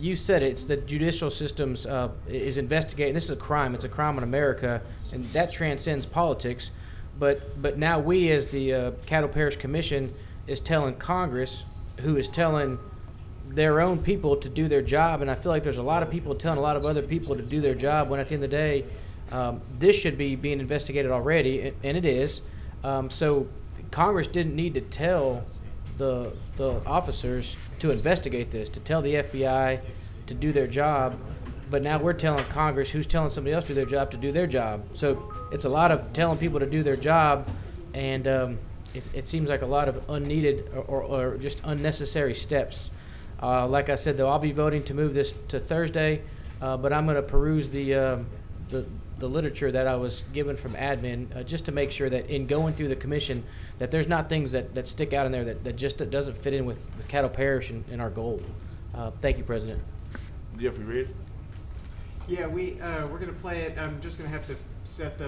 you said it's the judicial systems is investigating. This is a crime. It's a crime in America, and that transcends politics. But now we, as the Caddo Parish Commission, is telling Congress who is telling their own people to do their job, and I feel like there's a lot of people telling a lot of other people to do their job when at the end of the day, this should be being investigated already, and it is. So Congress didn't need to tell the officers to investigate this, to tell the FBI to do their job, but now we're telling Congress, who's telling somebody else to do their job, to do their job. So it's a lot of telling people to do their job, and it seems like a lot of unneeded or just unnecessary steps. Like I said, though, I'll be voting to move this to Thursday, but I'm going to peruse the literature that I was given from admin just to make sure that in going through the commission that there's not things that stick out in there that just doesn't fit in with Caddo Parish and our goal. Thank you, President. Jeff, you ready? Yeah, we're gonna play it. I'm just gonna have to set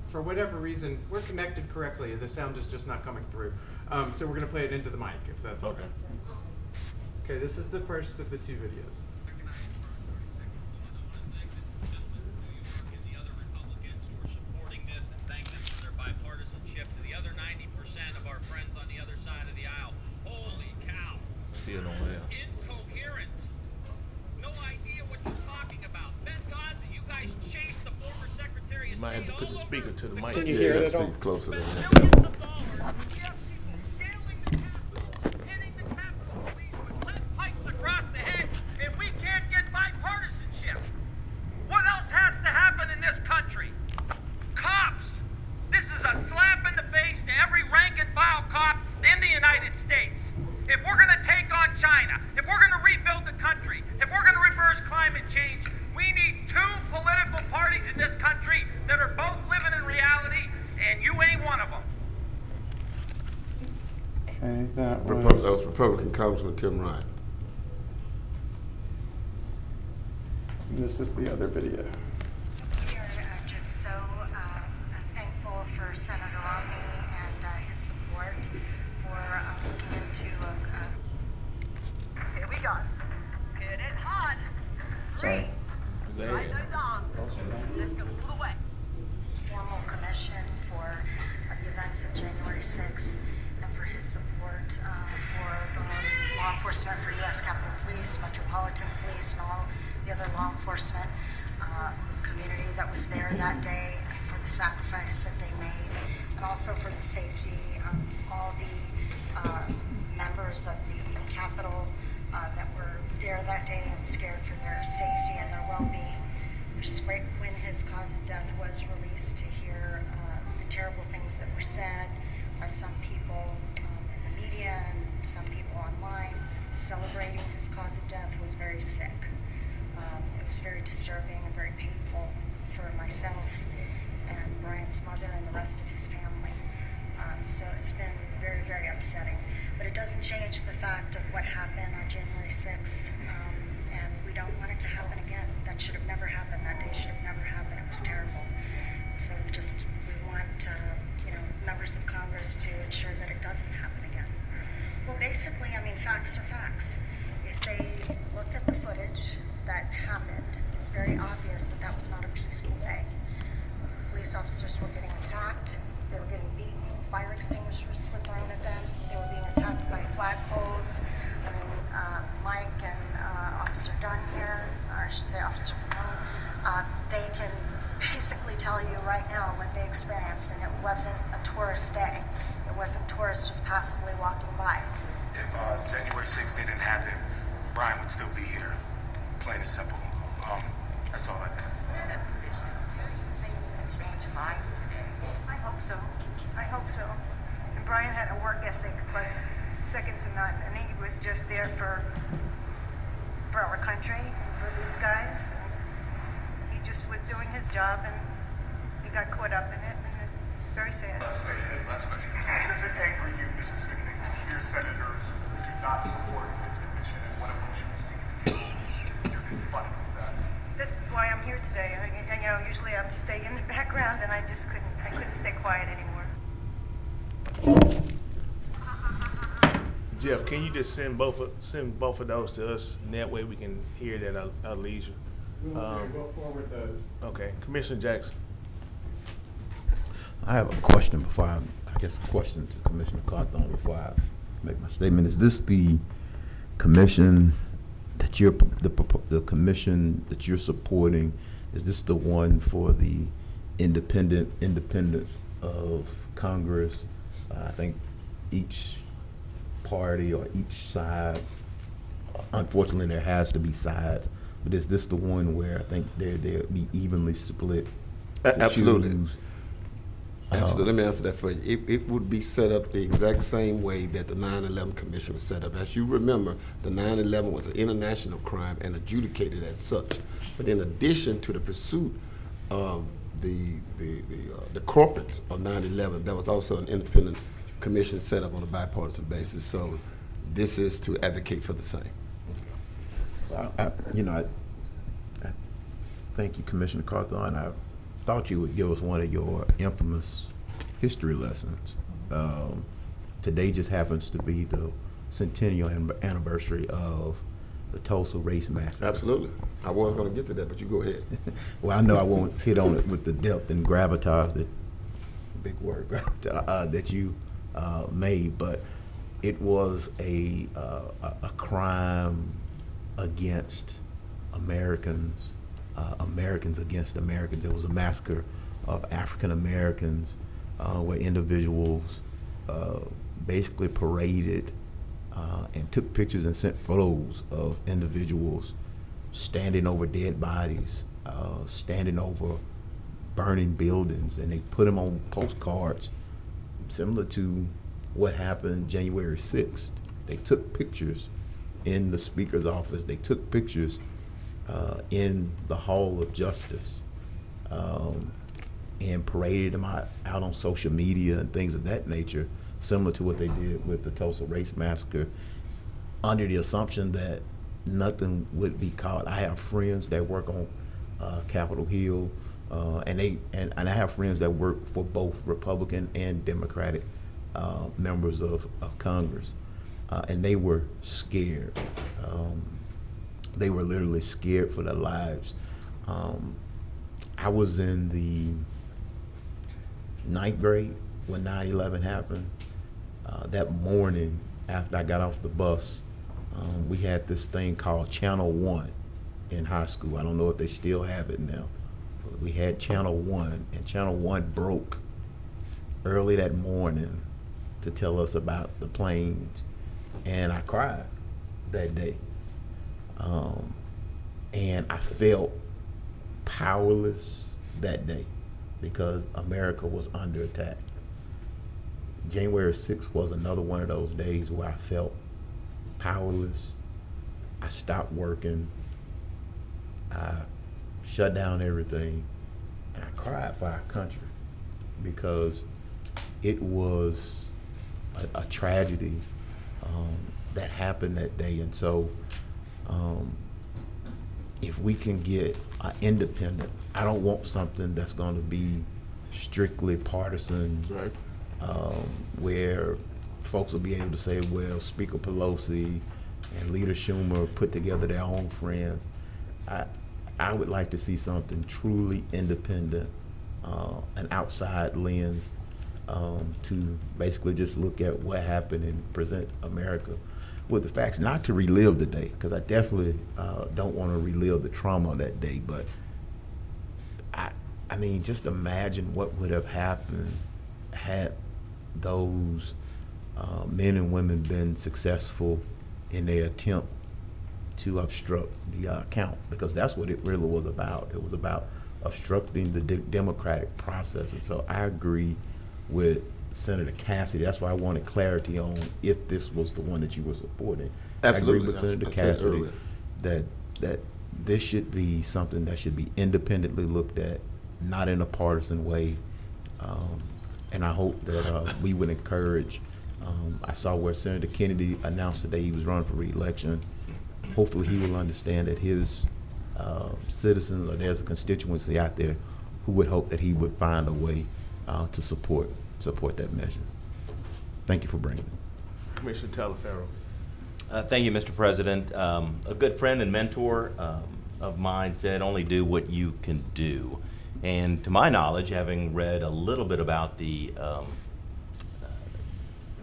for whatever reason, we're connected correctly. The sound is just not coming through. So we're gonna play it into the mic if that's okay. Okay, this is the first of the two videos. Incoherence. No idea what you're talking about. Thank God that you guys chased the former Secretary of State. You might have to put the speaker to the mic. Can you hear it at all? Closer to millions of dollars. We have people scaling the Capitol, hitting the Capitol Police with lead pipes across the head, and we can't get bipartisanship. What else has to happen in this country? Cops. This is a slap in the face to every rank and file cop in the United States. If we're going to take on China, if we're going to rebuild the country, if we're going to reverse climate change, we need two political parties in this country that are both living in reality, and you ain't one of them. Okay, that That was was Republican Congressman Tim Ryan. This is the other video. We are just so thankful for Senator Romney and his support for looking into here we go. Get it hot. Sorry. Right those arms. Let's go all the way. Formal commission for the events of January 6th and for his support for the law enforcement for U.S. Capitol Police, Metropolitan Police, and all the other law enforcement community that was there that day, and for the sacrifice that they made, and also for the safety of all the members of the Capitol that were there that day and scared for their safety and their well-being. Which is great when his cause of death was released to hear the terrible things that were said by some people in the media and some people online celebrating his cause of death was very sick. It was very disturbing and very painful for myself and Brian's mother and the rest of his family. So it's been very, very upsetting. But it doesn't change the fact of what happened on January 6th, and we don't want it to happen again. That should have never happened. That day should have never happened. It was terrible. So we want members of Congress to ensure that it doesn't happen again. Well, basically, facts are facts. If they look at the footage that happened, it's very obvious that that was not a peaceful day. Police officers were getting attacked. They were getting beaten. Fire extinguishers were thrown at them. They were being attacked by flagpoles. Mike and Officer Dunn here, or I should say Officer Malone, they can basically tell you right now what they experienced, and it wasn't a tourist day. It wasn't tourists just passively walking by. If January 6th didn't happen, Brian would still be here. Plain and simple. That's all I got. Change lives today. I hope so. I hope so. And Brian had a work ethic, but second to none. And he was just there for our country, for these guys. And he just was doing his job, and he got caught up in it, and it's very sad. Last question. Does it anger you, Mrs. Sickening, to hear senators who do not support this commission and what emotions do you feel you're confronted with that? This is why I'm here today. Usually I would stay in the background, and I couldn't stay quiet anymore. Jeff, can you just send both of those to us, and that way we can hear that at our leisure? We'll forward those. Okay, Commissioner Jackson. I have a question before a question to Commissioner Cawthorn before I make my statement. Is this the commission that the commission that you're supporting, is this the one for the independent of Congress? I think each party or each side, unfortunately there has to be sides, but is this the one where I think they'll be evenly split? Absolutely. Choose, Absolutely. Let me answer that for you. It would be set up the exact same way that the 9/11 Commission was set up. As you remember, the 9/11 was an international crime and adjudicated as such. But in addition to the pursuit of the corporates of 9/11, there was also an independent commission set up on a bipartisan basis. So this is to advocate for the same. I thank you, Commissioner Carthon. I thought you would give us one of your infamous history lessons. Today just happens to be the centennial anniversary of the Tulsa Race Massacre. Absolutely. I was going to get to that, but you go ahead. Well, I know I won't hit on it with the depth and gravitas, that big word, that you made, but it was a crime against Americans. Americans against Americans. It was a massacre of African Americans where individuals basically paraded and took pictures and sent photos of individuals standing over dead bodies, standing over burning buildings, and they put them on postcards similar to what happened January 6th. They took pictures in the Speaker's office. They took pictures in the Hall of Justice and paraded them out on social media and things of that nature, similar to what they did with the Tulsa Race Massacre, under the assumption that nothing would be caught. I have friends that work on Capitol Hill, and I have friends that work for both Republican and Democratic members of Congress, and they were scared. They were literally scared for their lives. I was in the 9th grade when 9/11 happened. That morning, after I got off the bus, we had this thing called Channel 1 in high school. I don't know if they still have it now. But we had Channel 1, and Channel 1 broke early that morning to tell us about the planes, and I cried that day. And I felt powerless that day because America was under attack. January 6th was another one of those days where I felt powerless. I stopped working. I shut down everything, and I cried for our country because it was a tragedy that happened that day. And so if we can get independent, I don't want something that's going to be strictly partisan, Right. Where folks will be able to say, well, Speaker Pelosi and Leader Schumer put together their own friends. I would like to see something truly independent, an outside lens, to basically just look at what happened and present America with the facts, not to relive the day, because I definitely don't want to relive the trauma of that day, but I mean, just imagine what would have happened had those men and women been successful in their attempt to obstruct the count, because that's what it really was about. It was about obstructing the democratic process. And so I agree with Senator Cassidy. That's why I wanted clarity on if this was the one that you were supporting. Absolutely. I agree with Senator Cassidy that this should be something that should be independently looked at, not in a partisan way. And I hope that we would encourage, I saw where Senator Kennedy announced today he was running for re-election. Hopefully he will understand that his citizens, or there's a constituency out there who would hope that he would find a way to support that measure. Thank you for bringing it. Commissioner Talaferro. Thank you, Mr. President. A good friend and mentor of mine said, only do what you can do. And to my knowledge, having read a little bit about the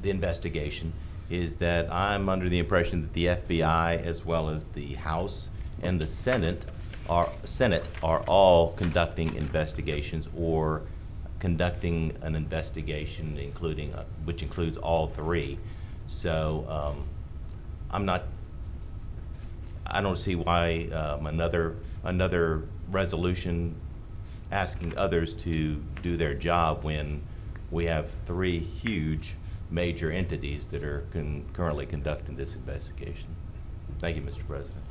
investigation, is that I'm under the impression that the FBI, as well as the House and the Senate are all conducting investigations or conducting an investigation, including which includes all three. So I don't see why another resolution asking others to do their job when we have three huge major entities that are currently conducting this investigation. Thank you, Mr. President.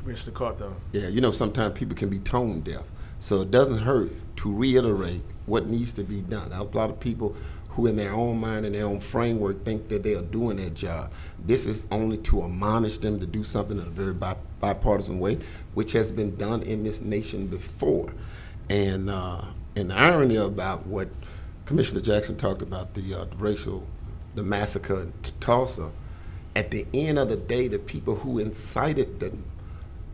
Mr. Carter. Yeah, sometimes people can be tone deaf. So it doesn't hurt to reiterate what needs to be done. A lot of people who in their own mind and their own framework think that they are doing their job. This is only to admonish them to do something in a very bipartisan way, which has been done in this nation before. And the irony about what Commissioner Jackson talked about, the massacre in Tulsa, at the end of the day, the people who incited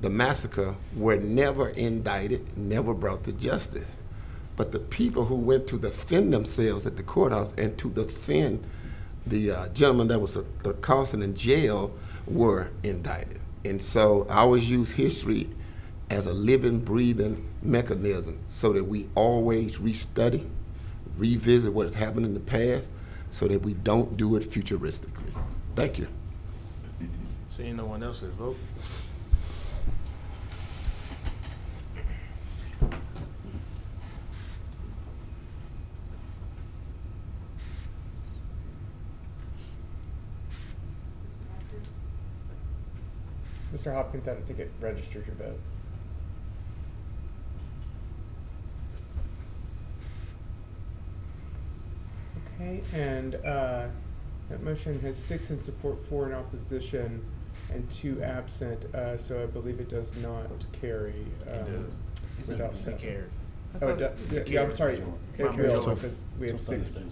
the massacre were never indicted, never brought to justice. But the people who went to defend themselves at the courthouse and to defend the gentleman that was accosted in jail were indicted. And so I always use history as a living, breathing mechanism so that we always restudy, revisit what has happened in the past so that we don't do it futuristically. Thank you. Seeing no one else says vote. Mr. Hopkins, I don't think it registered your vote. Okay, and that motion has 6 in support, 4 in opposition, and 2 absent, so I believe it does not carry without It 7. carried. Oh, it does, yeah, I'm sorry, it My will, bad. because we have 6 Right.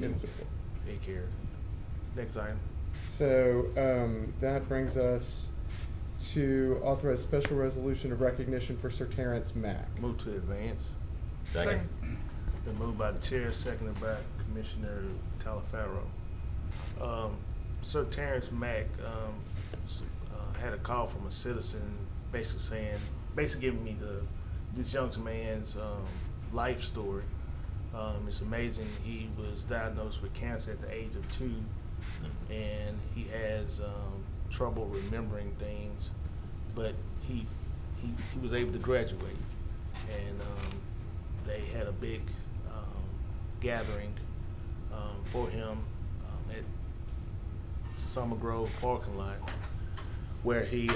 in support. It carried. Next item. So that brings us to authorize special resolution of recognition for Sir Terrence Mack. Move to advance. Second. Been moved by the chair, seconded by Commissioner Talafaro. Sir Terrence Mack had a call from a citizen basically giving me this young man's life story. It's amazing. He was diagnosed with cancer at the age of 2, and he has trouble remembering things, but he was able to graduate, and they had a big gathering for him at Summer Grove parking lot, where he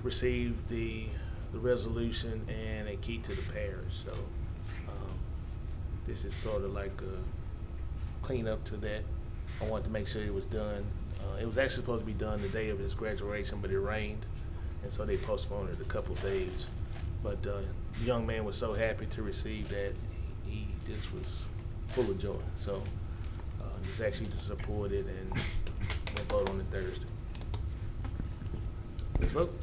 received the resolution and a key to the parish. So this is sort of like a cleanup to that. I wanted to make sure it was done. It was actually supposed to be done the day of his graduation, but it rained, and so they postponed it a couple of days. But the young man was so happy to receive that, he just was full of joy. So just actually to support it, and we'll vote on it Thursday. Let's vote.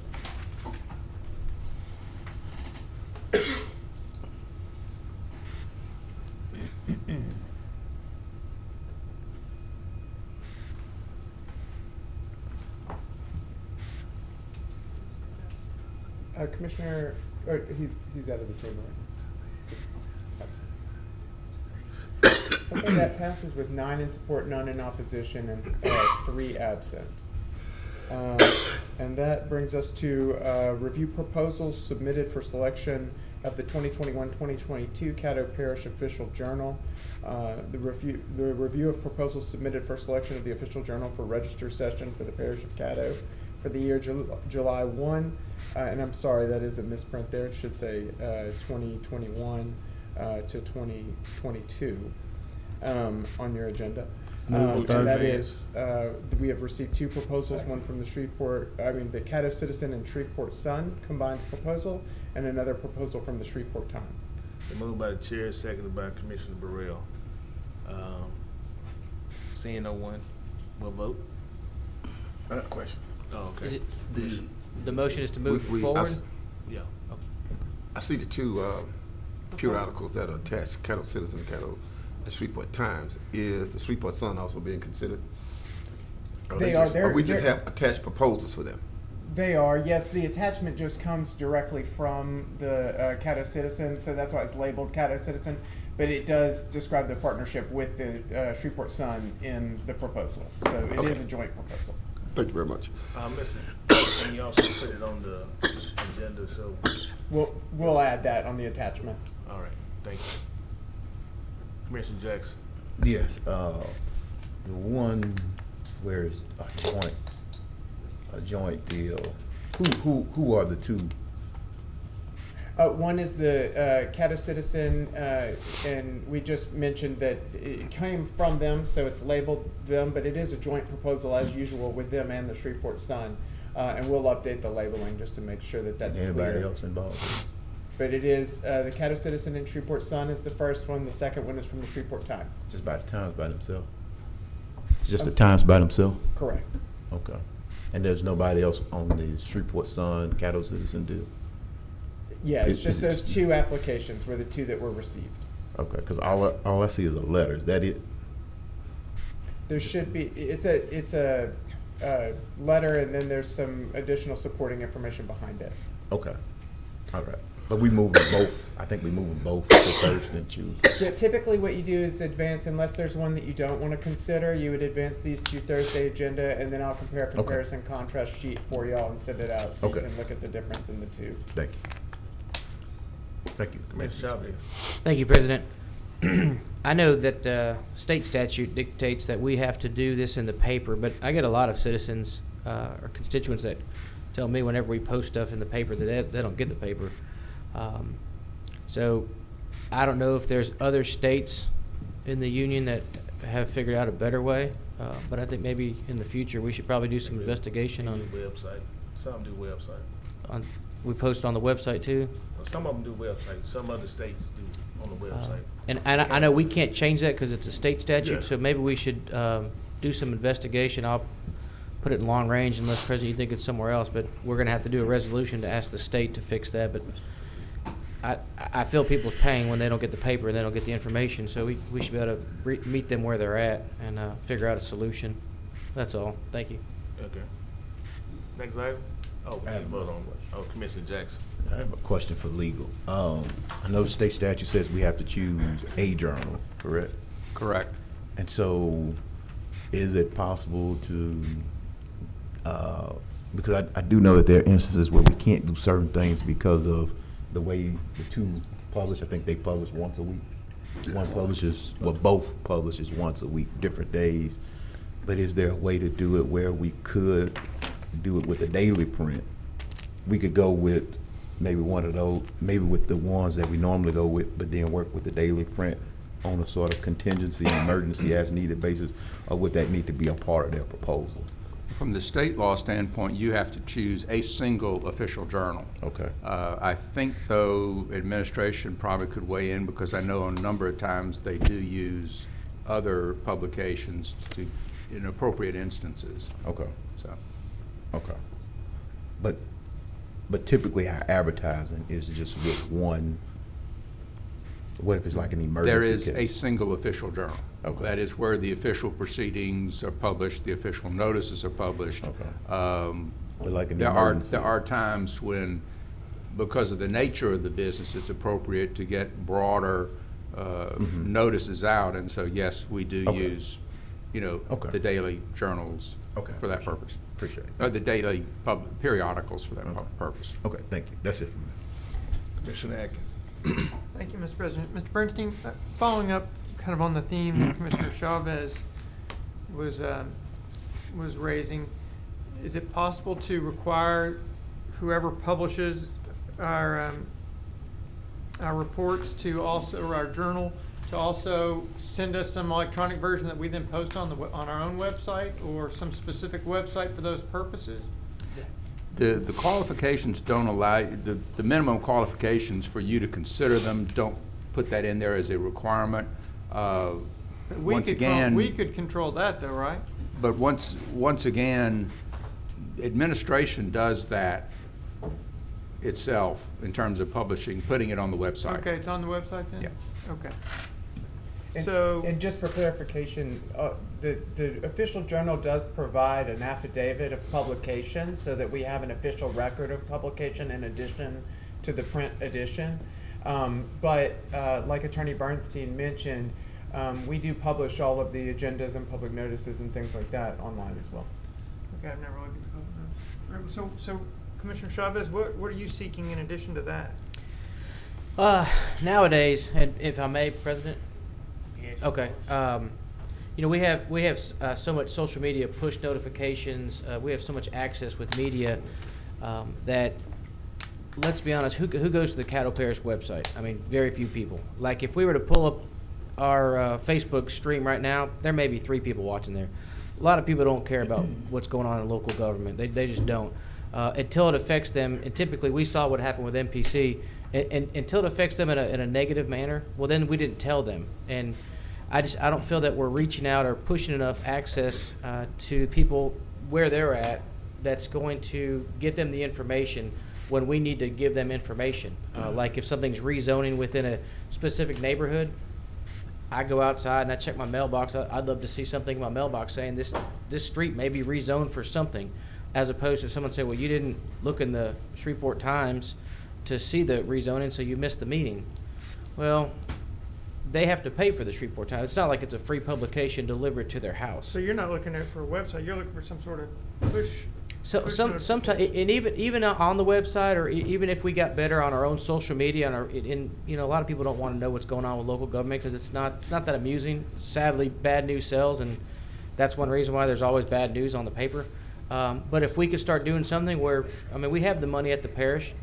Commissioner, he's out of the chamber. Okay, that passes with 9 in support, none in opposition, and 3 absent. And that brings us to review proposals submitted for selection of the 2021-2022 Caddo Parish Official Journal. The review of proposals submitted for selection of the official journal for register session for the Parish of Caddo for the year July 1, and I'm sorry, that is a misprint there. It should say 2021 to 2022 on your agenda. And that is, we have received 2 proposals, one from the the Caddo Citizen and Shreveport Sun combined proposal, and another proposal from the Shreveport Times. Moved by the chair, seconded by Commissioner Burrell. Seeing no one, we'll vote. I got a question. Oh, okay. Is it the motion is to move forward? Yeah. Okay. I see the 2 periodicals that are attached, Caddo Citizen, Caddo, and Shreveport Times. Is the Shreveport Sun also being considered? They are. Or we just have attached proposals for them? They are, yes. The attachment just comes directly from the Caddo Citizen, so that's why it's labeled Caddo Citizen. But it does describe the partnership with the Shreveport Sun in the proposal. So it is a joint proposal. Thank you very much. And you also put it on the agenda, so. We'll add that on the attachment. All right, thank you. Commissioner Jackson. Yes, the one where it's a joint deal. Who are the two? One is the Caddo Citizen, and we just mentioned that it came from them, so it's labeled them, but it is a joint proposal as usual with them and the Shreveport Sun. And we'll update the labeling just to make sure that that's clear. Anybody else involved? But it is, the Caddo Citizen and Shreveport Sun is the first one. The second one is from the Shreveport Times. Just by the Times by themselves? It's just the Times by themselves? Correct. Okay. And there's nobody else on the Shreveport Sun, Caddo Citizen deal? Yeah, it's just those two applications were the two that were received. Okay, because all I see is a letter. Is that it? There should be, it's a letter, and then there's some additional supporting information behind it. Okay. All right. But we moved them both. I think we moved them both to Thursday and Tuesday. Yeah, typically what you do is advance, unless there's one that you don't want to consider, you would advance these to Thursday agenda, and then I'll compare a comparison contrast sheet for y'all and send it out so you can look at the difference in the two. Thank you. Thank you, Commissioner. Thank you, President. I know that state statute dictates that we have to do this in the paper, but I get a lot of citizens or constituents that tell me whenever we post stuff in the paper that they don't get the paper. So I don't know if there's other states in the union that have figured out a better way, but I think maybe in the future we should probably do some investigation on website. Some do website. We post on the website too. Some of them do website. Some other states do on the website. And I know we can't change that because it's a state statute. Yeah. So maybe we should do some investigation. I'll put it in long range unless, President, you think it's somewhere else. But we're going to have to do a resolution to ask the state to fix that. But I feel people's pain when they don't get the paper and they don't get the information. So we should be able to meet them where they're at and figure out a solution. That's all. Thank you. Okay. Next item. Oh, we have a vote on. Oh, Commissioner Jackson. I have a question for legal. I know the state statute says we have to choose a journal, correct? Correct. And so is it possible to, because I do know that there are instances where we can't do certain things because of the way the two publish. I think they publish once a week. One publishes, well, both publishes once a week, different days. But is there a way to do it where we could do it with a daily print? We could go with maybe one of those, maybe with the ones that we normally go with, but then work with the daily print on a sort of contingency, emergency as needed basis, or would that need to be a part of their proposal? From the state law standpoint, you have to choose a single official journal. Okay. I think, though, administration probably could weigh in because I know a number of times they do use other publications in appropriate instances. Okay. So. Okay. But typically our advertising is just with one. What if it's like an emergency There is case? a single official journal. Okay. That is where the official proceedings are published, the official notices are published. Okay. But like an there emergency. are times when, because of the nature of the business, it's appropriate to get broader notices out, and so yes, we do use, the daily journals for that purpose. Appreciate it. The daily periodicals for that purpose. Okay, thank you. That's it for me. Commissioner Atkins. Thank you, Mr. President. Mr. Bernstein, following up kind of on the theme that Commissioner Chavez was raising, is it possible to require whoever publishes our reports to also, or our journal, to also send us some electronic version that we then post on our own website or some specific website for those purposes? The qualifications don't allow, the minimum qualifications for you to consider them don't put that in there as a requirement. We could control that though, right? But once again, administration does that itself in terms of publishing, putting it on the website. Okay, it's on the website then? Yeah. Okay. And just for clarification, the official journal does provide an affidavit of publication so that we have an official record of publication in addition to the print edition. But like Attorney Bernstein mentioned, we do publish all of the agendas and public notices and things like that online as well. Okay, I've never looked at the public notice. So Commissioner Chavez, what are you seeking in addition to that? Nowadays, and if I may, President. Okay. You know, we have so much social media push notifications. We have so much access with media that, let's be honest, who goes to the Caddo Parish website? I mean, very few people. Like, if we were to pull up our Facebook stream right now, there may be 3 people watching there. A lot of people don't care about what's going on in local government. They just don't. Until it affects them, and typically we saw what happened with MPC, and until it affects them in a negative manner, well, then we didn't tell them. And I don't feel that we're reaching out or pushing enough access to people where they're at that's going to get them the information when we need to give them information. Like if something's rezoning within a specific neighborhood, I go outside and I check my mailbox. I'd love to see something in my mailbox saying this street may be rezoned for something, as opposed to someone say, well, you didn't look in the Shreveport Times to see the rezoning, so you missed the meeting. Well, they have to pay for the Shreveport Times. It's not like it's a free publication delivered to their house. So you're not looking at it for a website. You're looking for some sort of push. So sometimes, and even on the website, or even if we got better on our own social media, and you know, a lot of people don't want to know what's going on with local government because it's not that amusing. Sadly, bad news sells, and that's one reason why there's always bad news on the paper. But if we could start doing something where, I mean, we have the money at the parish,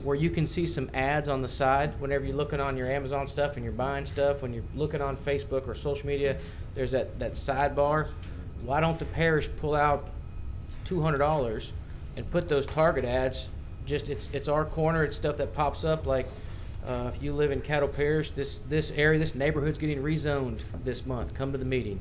where you can see some ads on the side whenever you're looking on your Amazon stuff and you're buying stuff, when you're looking on Facebook or social media, there's that sidebar. Why don't the parish pull out $200 and put those target ads? Just it's our corner. It's stuff that pops up like if you live in Caddo Parish, this area, this neighborhood's getting rezoned this month. Come to the meeting,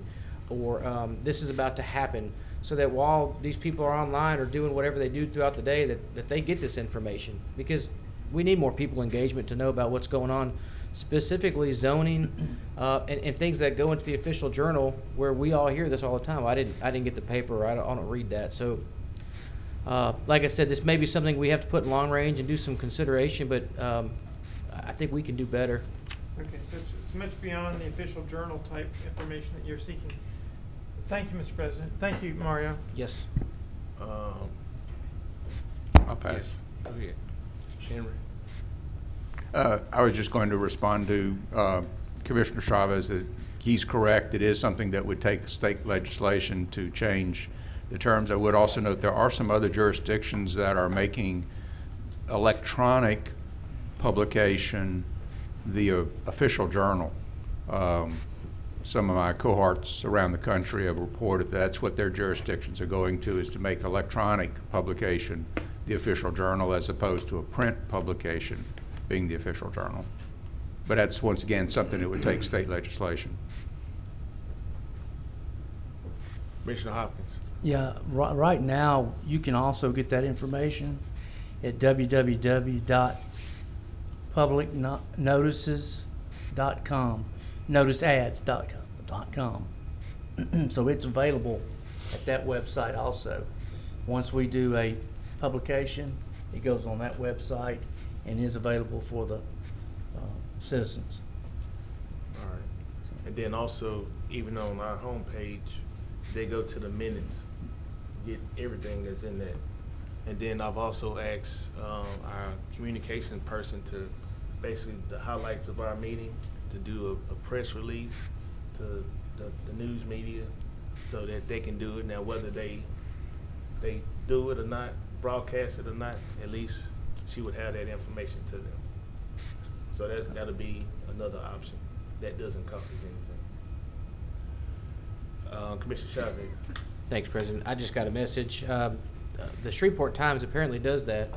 or this is about to happen. So that while these people are online or doing whatever they do throughout the day, that they get this information, because we need more people engagement to know about what's going on, specifically zoning and things that go into the official journal, where we all hear this all the time. I didn't get the paper, or I don't read that. So like I said, this may be something we have to put in long range and do some consideration, but I think we can do better. Okay, so it's much beyond the official journal type information that you're seeking. Thank you, Mr. President. Thank you, Mario. Yes. I'll pass. Yes. Go ahead. Henry. I was just going to respond to Commissioner Chavez that he's correct. It is something that would take state legislation to change the terms. I would also note there are some other jurisdictions that are making electronic publication the official journal. Some of my cohorts around the country have reported that's what their jurisdictions are going to, is to make electronic publication the official journal, as opposed to a print publication being the official journal. But that's, once again, something that would take state legislation. Commissioner Hopkins. Yeah, right now you can also get that information at www.publicnotices.com. noticeads.com. So it's available at that website also. Once we do a publication, it goes on that website and is available for the citizens. All right. And then also, even on our homepage, they go to the minutes, get everything that's in that. And then I've also asked our communication person to basically the highlights of our meeting, to do a press release to the news media, so that they can do it. Now, whether they do it or not, broadcast it or not, at least she would have that information to them. So that'll be another option. That doesn't cost us anything. Commissioner Chavez. Thanks, President. I just got a message. The Shreveport Times apparently does that.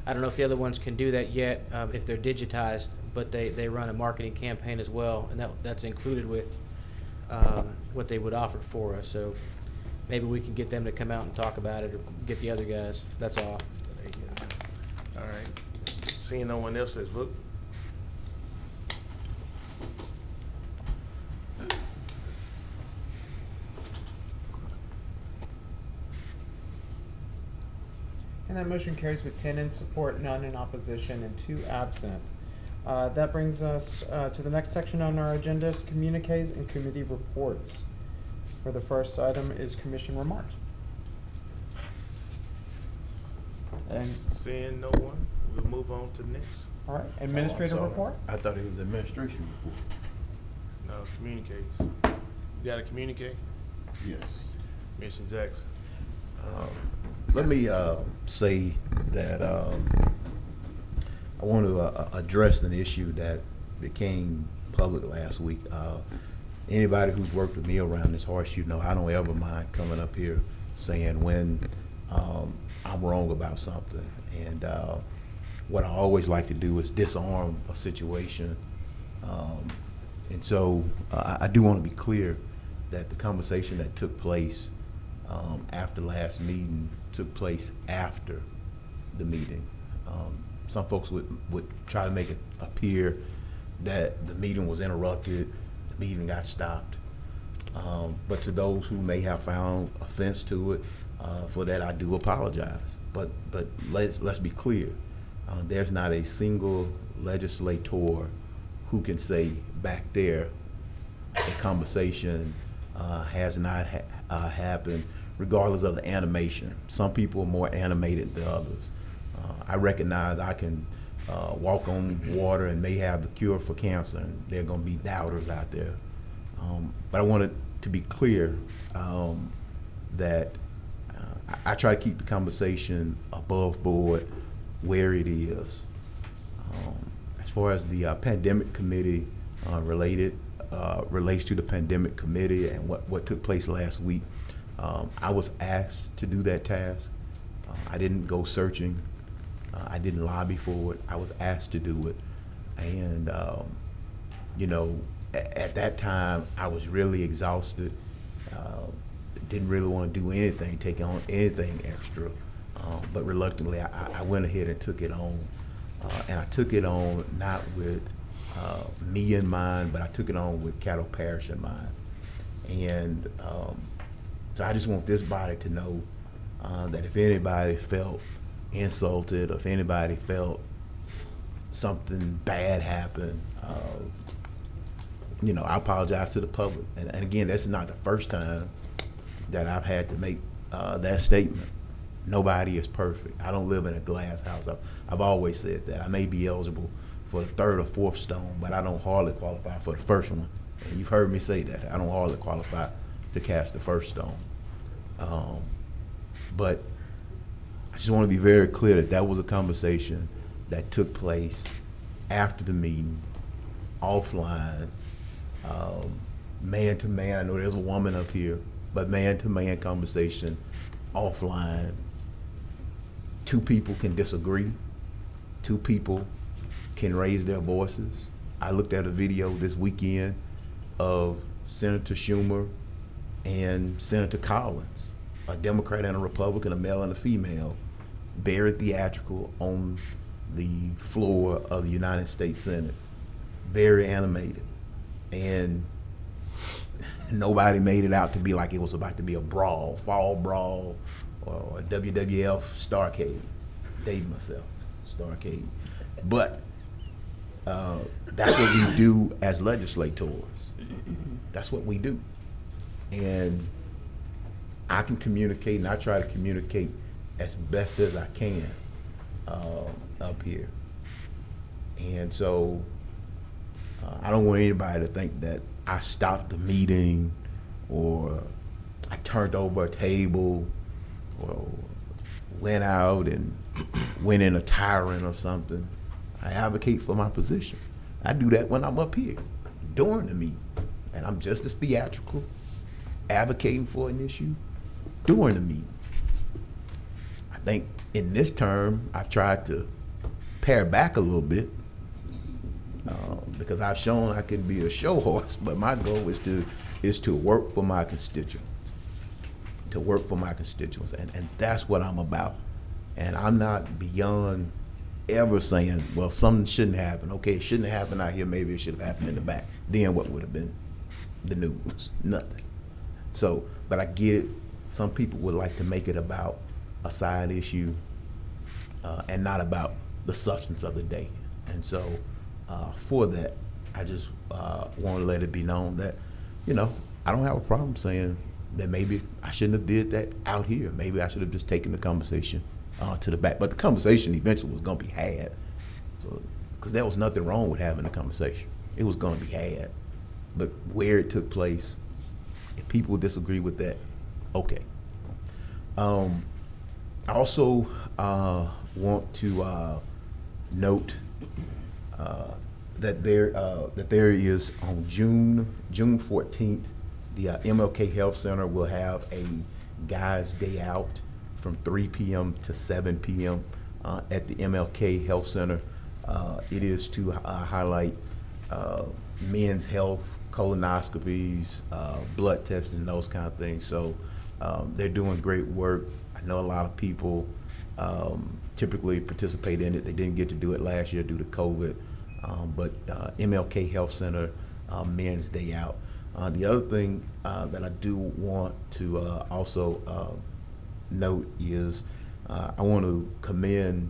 I don't know if the other ones can do that yet, if they're digitized, but they run a marketing campaign as well, and that's included with what they would offer for us. So maybe we can get them to come out and talk about it, or get the other guys. That's all. There you go. All right. Seeing no one else has voted. And that motion carries with 10 in support, none in opposition, and 2 absent. That brings us to the next section on our agenda, is communiques and committee reports. Where the first item is commission remarks. And Seeing no one, we'll move on to the next. all right, administrative report. I thought it was administration report. No, communiques. You got to communicate? Yes. Commissioner Jackson. Let me say that I want to address an issue that became public last week. Anybody who's worked with me around this horse, you know I don't ever mind coming up here saying when I'm wrong about something. And what I always like to do is disarm a situation. And so I do want to be clear that the conversation that took place after last meeting took place after the meeting. Some folks would try to make it appear that the meeting was interrupted, the meeting got stopped. But to those who may have found offense to it, for that I do apologize. But let's be clear. There's not a single legislator who can say back there a conversation has not happened, regardless of the animation. Some people are more animated than others. I recognize I can walk on water and may have the cure for cancer, and there are going to be doubters out there. But I wanted to be clear that I try to keep the conversation above board where it is. As far as the pandemic committee relates to the pandemic committee and what took place last week, I was asked to do that task. I didn't go searching. I didn't lobby for it. I was asked to do it. And, you know, at that time, I was really exhausted. Didn't really want to do anything, take on anything extra. But reluctantly, I went ahead and took it on. And I took it on not with me in mind, but I took it on with Caddo Parish in mind. And so I just want this body to know that if anybody felt insulted, or if anybody felt something bad happened, you know, I apologize to the public. And again, this is not the first time that I've had to make that statement. Nobody is perfect. I don't live in a glass house. I've always said that. I may be eligible for the third or fourth stone, but I don't hardly qualify for the first one. And you've heard me say that. I don't hardly qualify to cast the first stone. But I just want to be very clear that that was a conversation that took place after the meeting, offline, man to man. I know there's a woman up here, but man to man conversation, offline. Two people can disagree. Two people can raise their voices. I looked at a video this weekend of Senator Schumer and Senator Collins, a Democrat and a Republican, a male and a female, very theatrical on the floor of the United States Senate, very animated. And nobody made it out to be like it was about to be a brawl, fall brawl, or a WWF Starcade. Dating myself, Starcade. But that's what we do as legislators. That's what we do. And I can communicate, and I try to communicate as best as I can up here. And so I don't want anybody to think that I stopped the meeting, or I turned over a table, or went out and went in a tyrant or something. I advocate for my position. I do that when I'm up here during the meeting, and I'm just as theatrical, advocating for an issue during the meeting. I think in this term, I've tried to pare back a little bit because I've shown I can be a show horse, but my goal is to work for my constituents, and that's what I'm about. And I'm not beyond ever saying, well, something shouldn't happen. Okay, it shouldn't have happened out here. Maybe it should have happened in the back. Then what would have been the news? Nothing. So, but I get it. Some people would like to make it about a side issue. and not about the substance of the day. And so for that, I just want to let it be known that, I don't have a problem saying that maybe I shouldn't have did that out here. Maybe I should have just taken the conversation to the back. But the conversation eventually was going to be had. So, because there was nothing wrong with having a conversation. It was going to be had. But where it took place, if people disagree with that, okay. I also want to note that there is on June 14th, the MLK Health Center will have a Guys Day Out from 3 p.m. to 7 p.m. At the MLK Health Center. It is to highlight men's health, colonoscopies, blood testing, and those kind of things. So they're doing great work. I know a lot of people typically participate in it. They didn't get to do it last year due to COVID. But MLK Health Center, Men's Day Out. The other thing that I do want to also note is I want to commend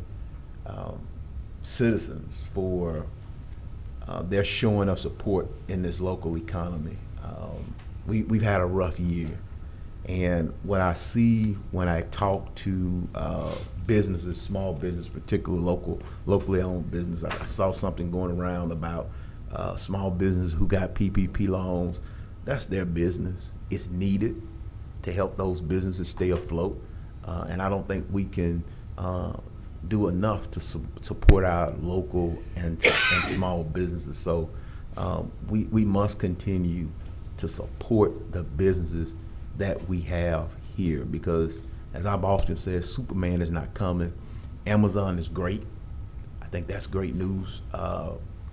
citizens for their showing of support in this local economy. We've had a rough year, and what I see when I talk to businesses, small business, particularly locally owned business, I saw something going around about small businesses who got PPP loans. That's their business. It's needed to help those businesses stay afloat, and I don't think we can do enough to support our local and small businesses. So we must continue to support the businesses that we have here, because as I've often said, Superman is not coming. Amazon is great. I think that's great news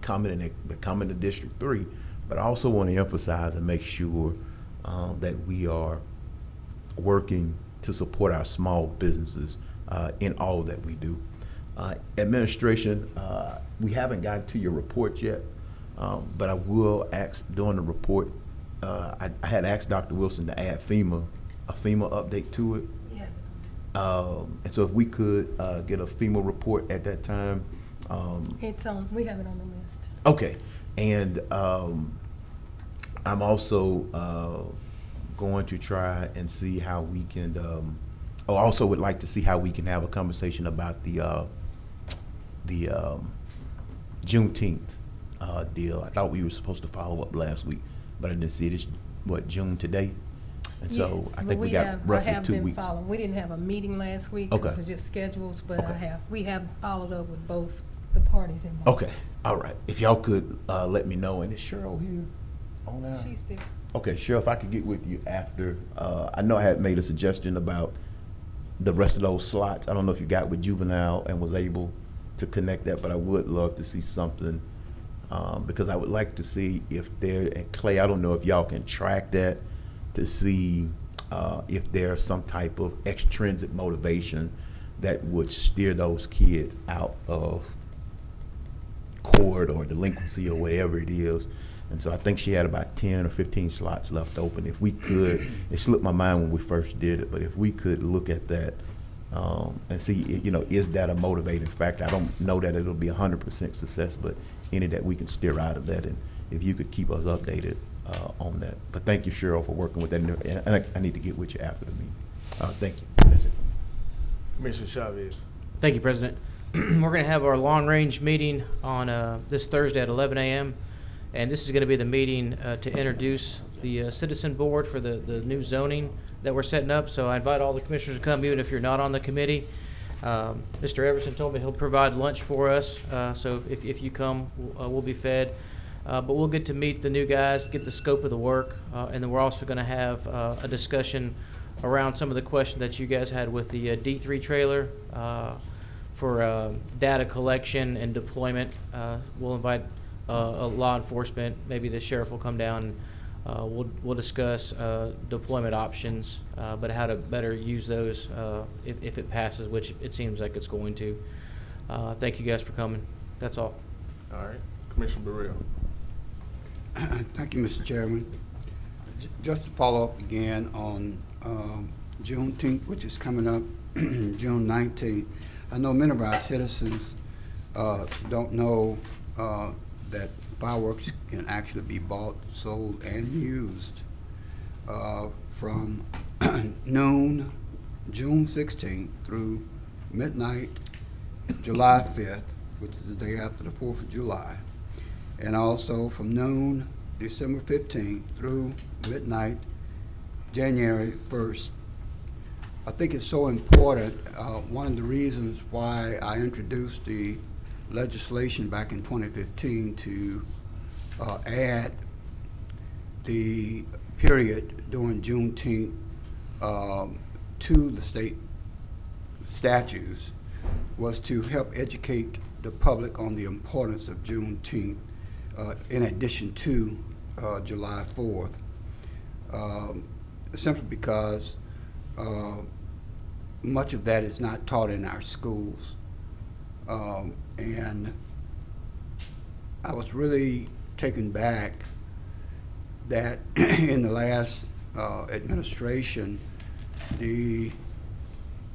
coming, and they're coming to District 3. But I also want to emphasize and make sure that we are working to support our small businesses in all that we do. Administration, we haven't gotten to your report yet, but I will ask during the report, I had asked Dr. Wilson to add a FEMA update to it. Yeah. And so if we could get a FEMA report at that time. It's on, we have it on the list. Okay. And I'm also going to try and see how we can, also would like to see how we can have a conversation about the Juneteenth deal. I thought we were supposed to follow up last week, but I didn't see it. It's June today? And so Yes, I but think we got roughly 2 weeks. Following. We didn't have a meeting last week. Okay. It was just schedules, but Okay. we have followed up with both the parties involved. Okay, all right. If y'all could let me know. And is Cheryl here on that? She's there. Okay, Cheryl, if I could get with you after. I know I had made a suggestion about the rest of those slots. I don't know if you got with Juvenile and was able to connect that, but I would love to see something because I would like to see if there, and Clay, I don't know if y'all can track that to see if there's some type of extrinsic motivation that would steer those kids out of court or delinquency or whatever it is. And so I think she had about 10 or 15 slots left open. If we could, it slipped my mind when we first did it, but if we could look at that and see, is that a motivating factor? I don't know that it'll be 100% success, but any that we can steer out of that, and if you could keep us updated on that. But thank you, Cheryl, for working with that. And I need to get with you after the meeting. Thank you. That's it for me. Commissioner Chavez. Thank you, President. We're going to have our long-range meeting on this Thursday at 11 a.m. And this is going to be the meeting to introduce the citizen board for the new zoning that we're setting up. So I invite all the commissioners to come, even if you're not on the committee. Mr. Everson told me he'll provide lunch for us. So if you come, we'll be fed. But we'll get to meet the new guys, get the scope of the work. And then we're also going to have a discussion around some of the questions that you guys had with the D3 trailer for data collection and deployment. We'll invite law enforcement, maybe the sheriff will come down. We'll discuss deployment options, but how to better use those if it passes, which it seems like it's going to. Thank you guys for coming. That's all. All right. Commissioner Burrell. Thank you, Mr. Chairman. Just to follow up again on Juneteenth, which is coming up June 19th, I know many of our citizens don't know that fireworks can actually be bought, sold, and used from noon, June 16th through midnight, July 5th, which is the day after the 4th of July, and also from noon, December 15th through midnight, January 1st. I think it's so important. One of the reasons why I introduced the legislation back in 2015 to add the period during Juneteenth to the state statutes was to help educate the public on the importance of Juneteenth in addition to July 4th, simply because much of that is not taught in our schools. And I was really taken back that in the last administration, the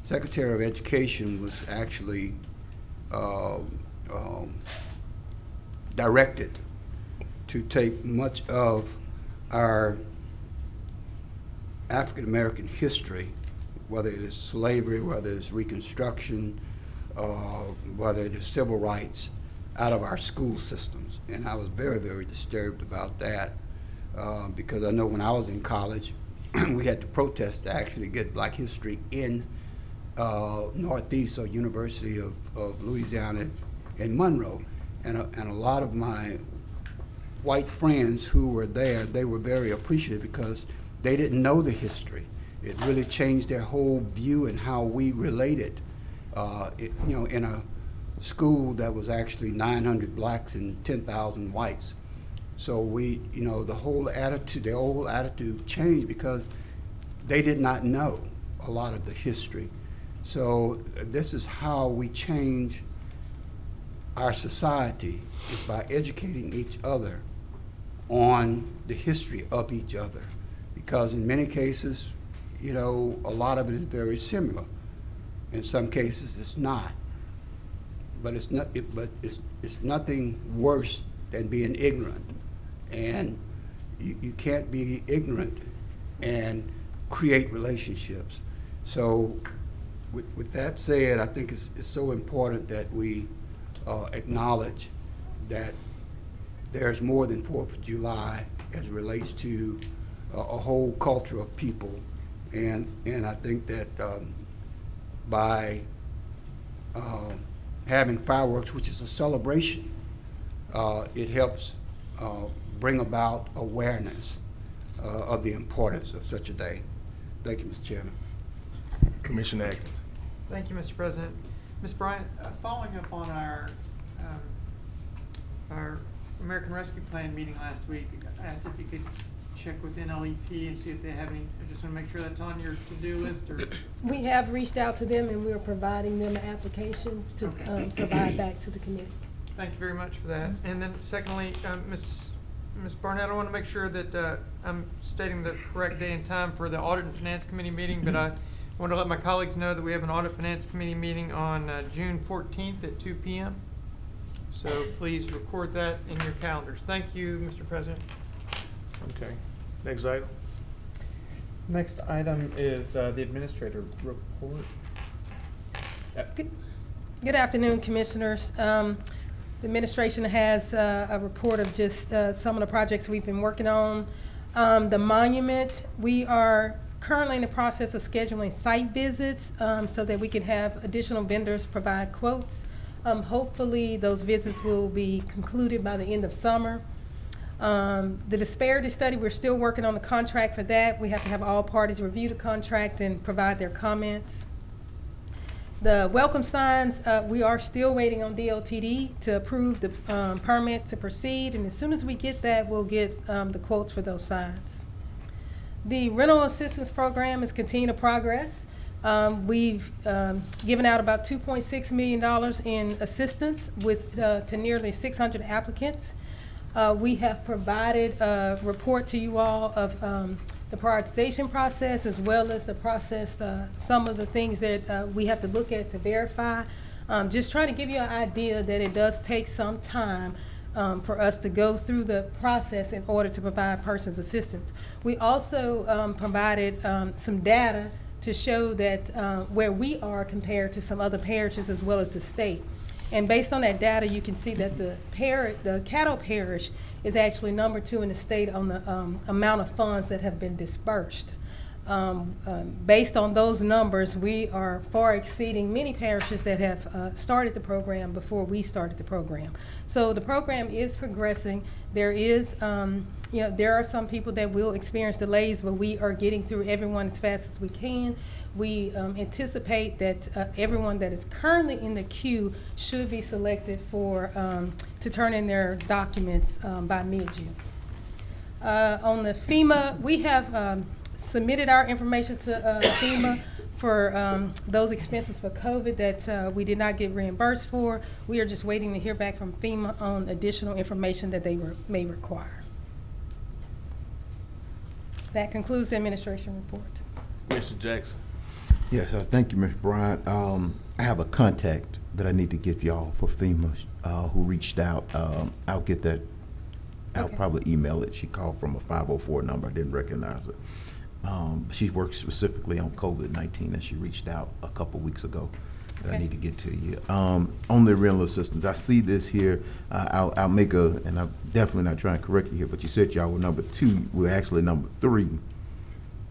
Secretary of Education was actually directed to take much of our African American history, whether it is slavery, whether it's Reconstruction, whether it is civil rights, out of our school systems. And I was very, very disturbed about that because I know when I was in college, we had to protest to actually get Black history in Northeast or University of Louisiana in Monroe. And a lot of my white friends who were there, they were very appreciative because they didn't know the history. It really changed their whole view and how we related. In a school that was actually 900 blacks and 10,000 whites. So the whole attitude, their whole attitude changed because they did not know a lot of the history. So this is how we change our society, is by educating each other on the history of each other. Because in many cases, a lot of it is very similar. In some cases, it's not. But it's nothing worse than being ignorant. And you can't be ignorant and create relationships. So with that said, I think it's so important that we acknowledge that there's more than 4th of July as it relates to a whole culture of people. And I think that by having fireworks, which is a celebration, it helps bring about awareness of the importance of such a day. Thank you, Mr. Chairman. Commissioner Atkins. Thank you, Mr. President. Ms. Bryant, following up on our American Rescue Plan meeting last week, I asked if you could check with NLEP and see if they have any. I just want to make sure that's on your to-do list. Or We have reached out to them and we're providing them an application to provide back to the committee. Thank you very much for that. And then secondly, Ms. Barnett, I want to make sure that I'm stating the correct day and time for the Audit and Finance Committee meeting, but I want to let my colleagues know that we have an Audit Finance Committee meeting on June 14th at 2 p.m. So please record that in your calendars. Thank you, Mr. President. Okay. Next item. Next item is the administrator report. Good afternoon, commissioners. The administration has a report of just some of the projects we've been working on. The monument, we are currently in the process of scheduling site visits so that we can have additional vendors provide quotes. Hopefully those visits will be concluded by the end of summer. The disparity study, we're still working on the contract for that. We have to have all parties review the contract and provide their comments. The welcome signs, we are still waiting on DOTD to approve the permit to proceed, and as soon as we get that, we'll get the quotes for those signs. The rental assistance program is continuing to progress. We've given out about $2.6 million in assistance to nearly 600 applicants. We have provided a report to you all of the the prioritization process, as well as the process, some of the things that we have to look at to verify. Just trying to give you an idea that it does take some time for us to go through the process in order to provide person's assistance. We also provided some data to show that where we are compared to some other parishes as well as the state. And based on that data, you can see that the Caddo Parish is actually number 2 in the state on the amount of funds that have been dispersed. Based on those numbers, we are far exceeding many parishes that have started the program before we started the program. So the program is progressing. There is, there are some people that will experience delays, but we are getting through everyone as fast as we can. We anticipate that everyone that is currently in the queue should be selected for to turn in their documents by mid-June. On the FEMA, we have submitted our information to FEMA for those expenses for COVID that we did not get reimbursed for. We are just waiting to hear back from FEMA on additional information that they may require. That concludes the administration report. Mr. Jackson. Yes, thank you, Mr. Bryant. I have a contact that I need to give y'all for FEMA who reached out. I'll get that. I'll probably email it. She called from a 504 number. I didn't recognize it. She works specifically on COVID-19, and she reached out a couple weeks ago that I need to get to you. On the rental assistance, I see this here. I'll make and I'm definitely not trying to correct you here, but you said y'all were number 2. We're actually number 3.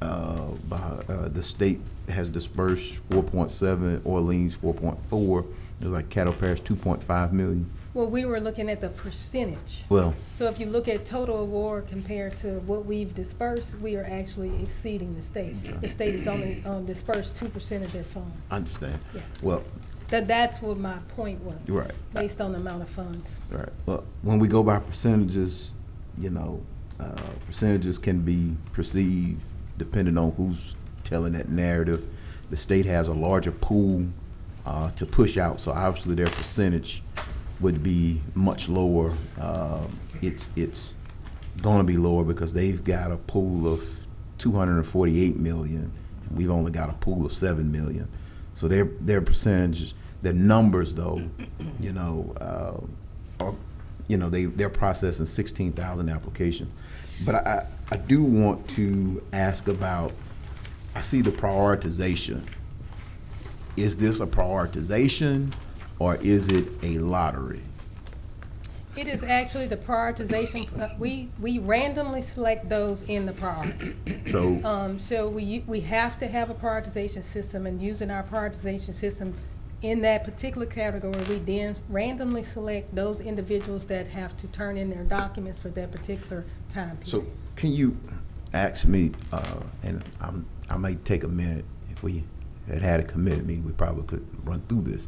The state has dispersed 4.7, Orleans 4.4. There's like Caddo Parish 2.5 million. Well, we were looking at the percentage. Well, so if you look at total award compared to what we've dispersed, we are actually exceeding the state. The state has only dispersed 2% of their funds. I understand. Yeah. Well, that's what my point was. Right. Based on the amount of funds. Right. Well, when we go by percentages, percentages can be perceived depending on who's telling that narrative. The state has a larger pool to push out, so obviously their percentage would be much lower. It's going to be lower because they've got a pool of 248 million, and we've only got a pool of 7 million. So their percentages, their numbers though, they're processing 16,000 applications. But I do want to ask about, I see the prioritization. Is this a prioritization or is it a lottery? It is actually the prioritization. We randomly select those in the priority. So we have to have a prioritization system, and using our prioritization system in that particular category, we then randomly select those individuals that have to turn in their documents for that particular time period. So can you ask me, and I might take a minute, if we had a committee meeting, we probably could run through this.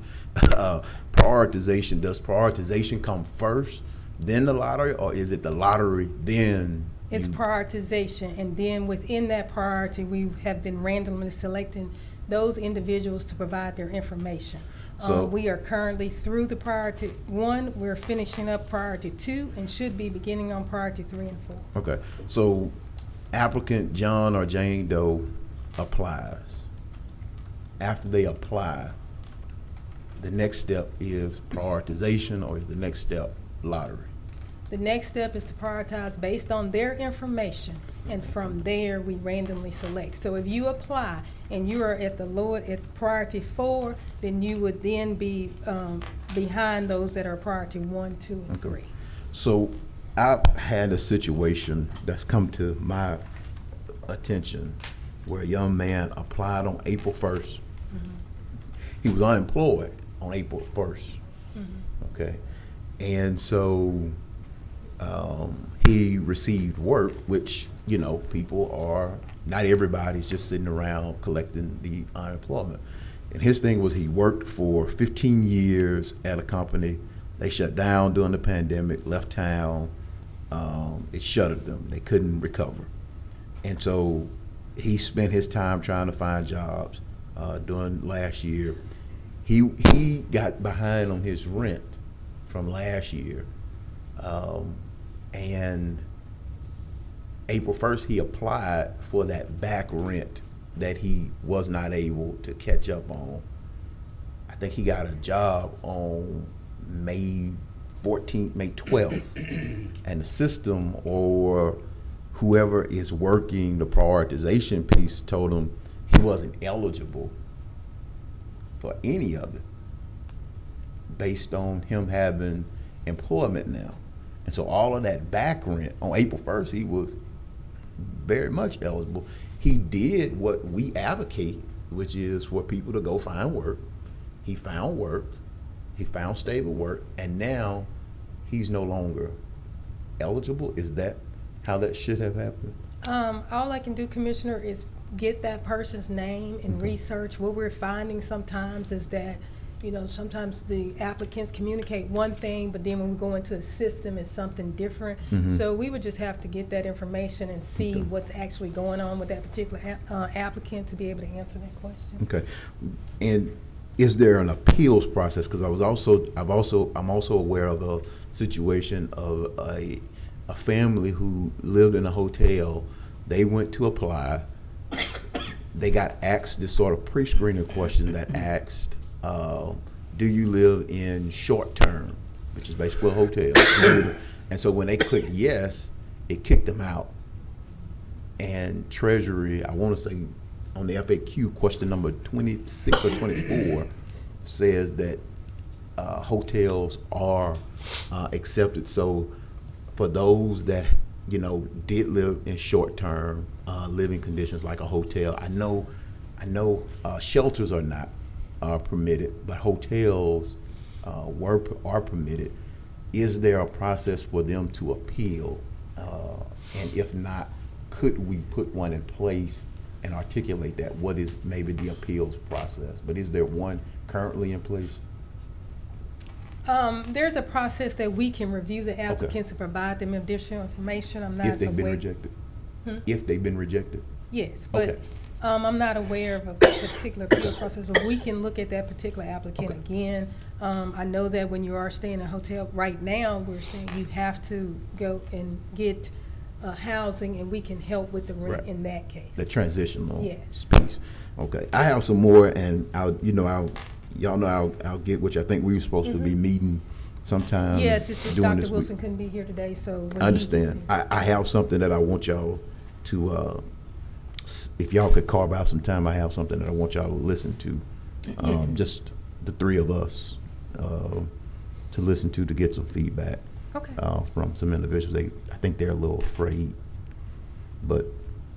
Prioritization, does prioritization come first, then the lottery, or is it the lottery, then? It's prioritization, and then within that priority, we have been randomly selecting those individuals to provide their information. So we are currently through the priority 1, we're finishing up priority 2, and should be beginning on priority 3 and 4. Okay, so applicant John or Jane Doe applies. After they apply, the next step is prioritization, or is the next step lottery? The next step is to prioritize based on their information, and from there we randomly select. So if you apply and you are at at priority 4, then you would then be behind those that are priority 1, 2, and 3. So I've had a situation that's come to my attention where a young man applied on April 1st. He was unemployed on April 1st. Okay. And so he received work, which, people are, not everybody's just sitting around collecting the unemployment. And his thing was he worked for 15 years at a company. They shut down during the pandemic, left town. It shuttered them. They couldn't recover. And so he spent his time trying to find jobs during last year. He got behind on his rent from last year, and April 1st, he applied for that back rent that he was not able to catch up on. I think he got a job on May 14th, May 12th. And the system or whoever is working the prioritization piece told him he wasn't eligible for any of it based on him having employment now. And so all of that back rent on April 1st, he was very much eligible. He did what we advocate, which is for people to go find work. He found work, he found stable work, and now he's no longer eligible. Is that how that should have happened? All I can do, Commissioner, is get that person's name and Okay. research. What we're finding sometimes is that, you know, sometimes the applicants communicate one thing, but then when we go into a system, it's something different. Mhm. So we would just have to get that information and see Okay. what's actually going on with that particular applicant to be able to answer that question. Okay. And is there an appeals process? Because I'm also aware of a situation of a family who lived in a hotel. They went to apply. They got asked this sort of pre-screening question that asked, do you live in short term, which is basically a hotel. And so when they clicked yes, it kicked them out. And Treasury, I want to say on the FAQ, question number 26 or 24 says that hotels are accepted. So for those that, you know, did live in short-term living conditions like a hotel, I know shelters are not permitted, but hotels are permitted. Is there a process for them to appeal? And if not, could we put one in place and articulate that? What is maybe the appeals process? But is there one currently in place? There's a process that we can review the applicants and provide them additional information. I'm not If they've been aware- rejected? Hmm? If they've been rejected? Yes, but Okay. I'm not aware of a particular appeals process, but we can look at that particular applicant again. I know that when you are staying in a hotel, right now, we're saying you have to go and get housing, and we can help with the rent Right. in that case. The transitional Yes. piece. Okay, I have some more, and y'all know I'll get, which I think we were supposed to be meeting sometime. Yes, it's just during Dr. this Wilson week. couldn't be here today, so. when I understand. I have something that I want y'all to, if y'all could carve out some time, I have something that I want y'all to listen to. Yes. Just the three of us to listen to get some feedback. Okay. From some individuals. I think they're a little afraid, but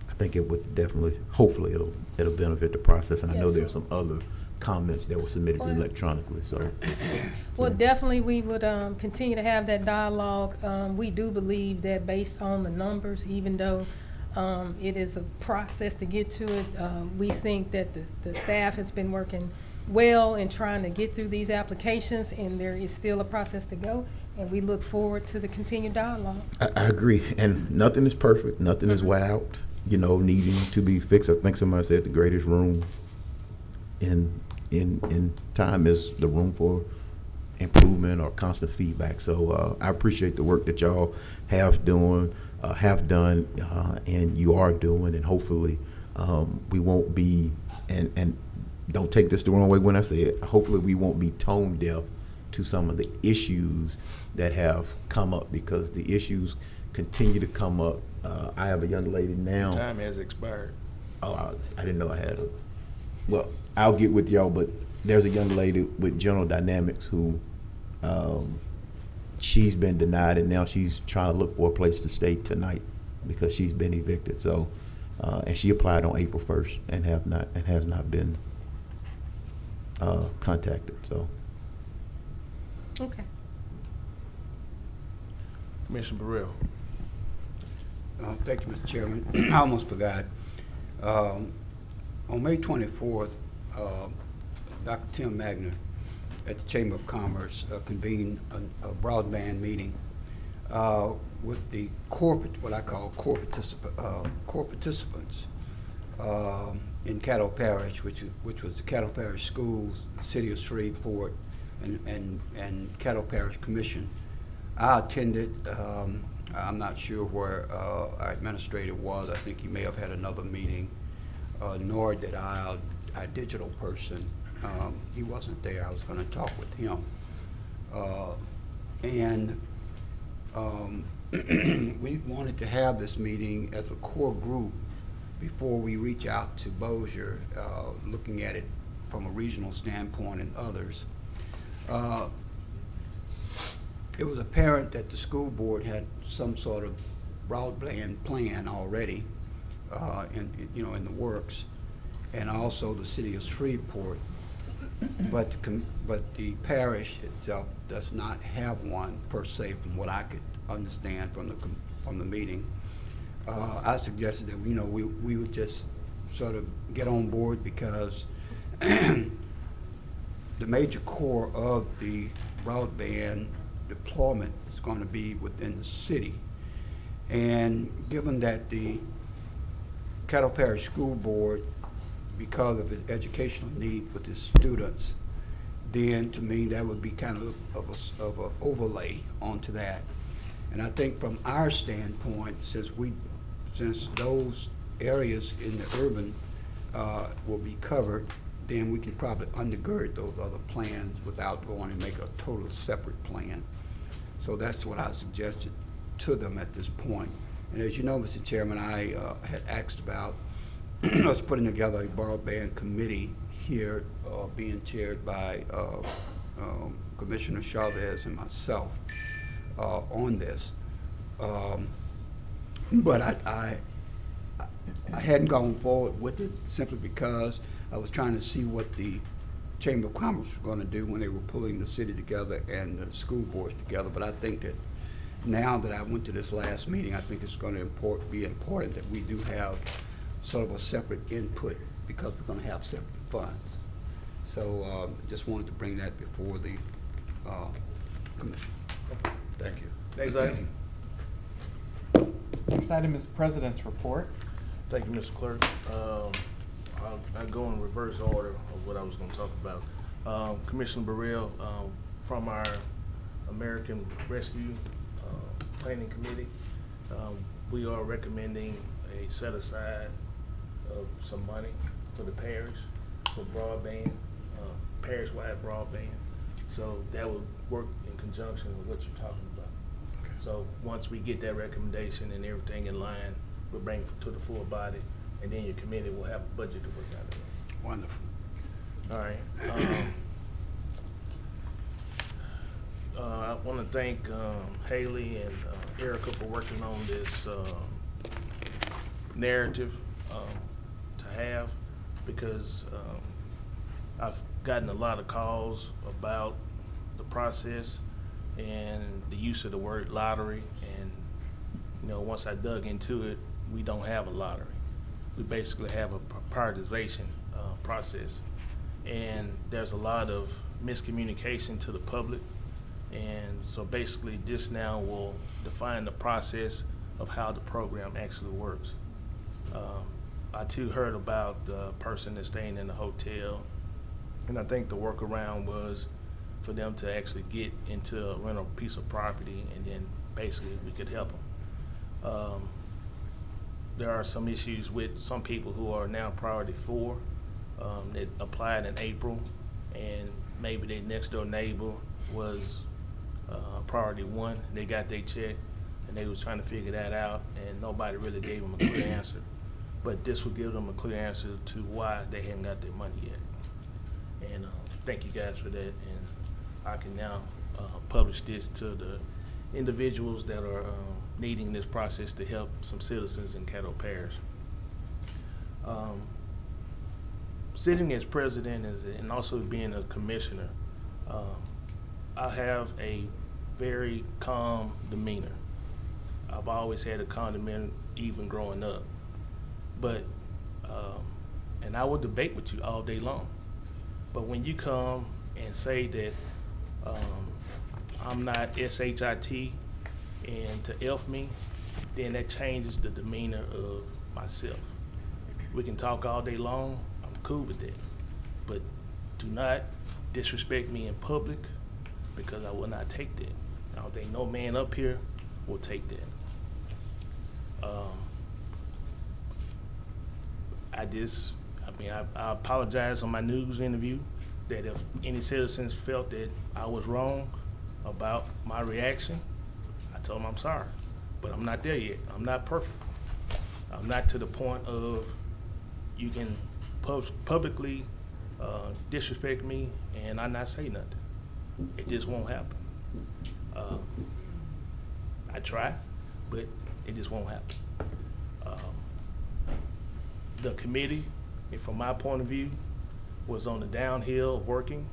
I think it would definitely, hopefully it'll benefit the process. And I know Yes. there's some other comments that were submitted Well- electronically, so. Well, definitely, we would continue to have that dialogue. We do believe that based on the numbers, even though it is a process to get to it, we think that the staff has been working well in trying to get through these applications, and there is still a process to go, and we look forward to the continued dialogue. I agree, and nothing is perfect, nothing is without, needing to be fixed. I think somebody said the greatest room in time is the room for improvement or constant feedback. So I appreciate the work that y'all have done, and you are doing, and hopefully we won't be, and don't take this the wrong way when I say it, hopefully we won't be tone deaf to some of the issues that have come up, because the issues continue to come up. I have a young lady now. Time has expired. Oh, I didn't know I had a. Well, I'll get with y'all, but there's a young lady with General Dynamics who she's been denied, and now she's trying to look for a place to stay tonight because she's been evicted. So, and she applied on April 1st and has not been contacted. So. Okay. Commissioner Burrell. Thank you, Mr. Chairman. I almost forgot. On May 24th, Dr. Tim Magner at the Chamber of Commerce convened a broadband meeting with the what I call core participants in Caddo Parish, which was the Caddo Parish Schools, the City of Shreveport, and Caddo Parish Commission. I attended. I'm not sure where our administrator was. I think he may have had another meeting, nor did our digital person. He wasn't there. I was going to talk with him. We wanted to have this meeting as a core group before we reach out to Bossier, looking at it from a regional standpoint and others. It was apparent that the school board had some sort of broadband plan already in the works, and also the city of Shreveport. But the parish itself does not have one per se, from what I could understand from the meeting. I suggested that we would just sort of get on board, because the major core of the broadband deployment is going to be within the city. And given that the Caddo Parish School Board, because of its educational need with its students, then to me that would be kind of an overlay onto that. And I think from our standpoint, since those areas in the urban will be covered, then we can probably undergird those other plans without going and make a total separate plan. So that's what I suggested to them at this point. And as you know, Mr. Chairman, I had asked about us putting together a broadband committee here, being chaired by Commissioner Chavez and myself on this. But I hadn't gone forward with it simply because I was trying to see what the Chamber of Commerce was going to do when they were pulling the city together and the school boards together. But I think that now that I went to this last meeting, I think it's going to be important that we do have sort of a separate input, because we're going to have separate funds. So just wanted to bring that before the commission. Thank you. Next item. Next item is President's Report. Thank you, Mr. Clerk. I'll go in reverse order of what I was going to talk about. Commissioner Burrell, from our American Rescue Planning Committee, we are recommending a set aside of some money for the parish for broadband, parish-wide broadband. So that would work in conjunction with what you're talking about. Okay. So once we get that recommendation and everything in line, we'll bring it to the full body, and then your committee will have a budget to work out of. Wonderful. All right. I want to thank Haley and Erica for working on this narrative to have, because I've gotten a lot of calls about the process and the use of the word lottery. And once I dug into it, we don't have a lottery. We basically have a prioritization process, and there's a lot of miscommunication to the public. And so basically this now will define the process of how the program actually works. I too heard about the person that's staying in the hotel, and I think the workaround was for them to actually get into a rental piece of property, and then basically we could help them. There are some issues with some people who are now priority 4 that applied in April, and maybe their next door neighbor was priority 1. They got their check, and they was trying to figure that out, and nobody really gave them a clear answer. But this will give them a clear answer to why they hadn't got their money yet. And thank you guys for that, and I can now publish this to the individuals that are needing this process to help some citizens in Caddo Parish. Sitting as president and also being a commissioner, I have a very calm demeanor. I've always had a calm demeanor, even growing up. But, and I will debate with you all day long. But when you come and say that I'm not SHIT and to F me, then that changes the demeanor of myself. We can talk all day long, I'm cool with that. But do not disrespect me in public, because I will not take that. I don't think no man up here will take that. I apologize on my news interview that if any citizens felt that I was wrong about my reaction, I told them I'm sorry, but I'm not there yet. I'm not perfect. I'm not to the point of you can publicly disrespect me and I not say nothing. It just won't happen. I try, but it just won't happen. The committee, and from my point of view, was on the downhill of working.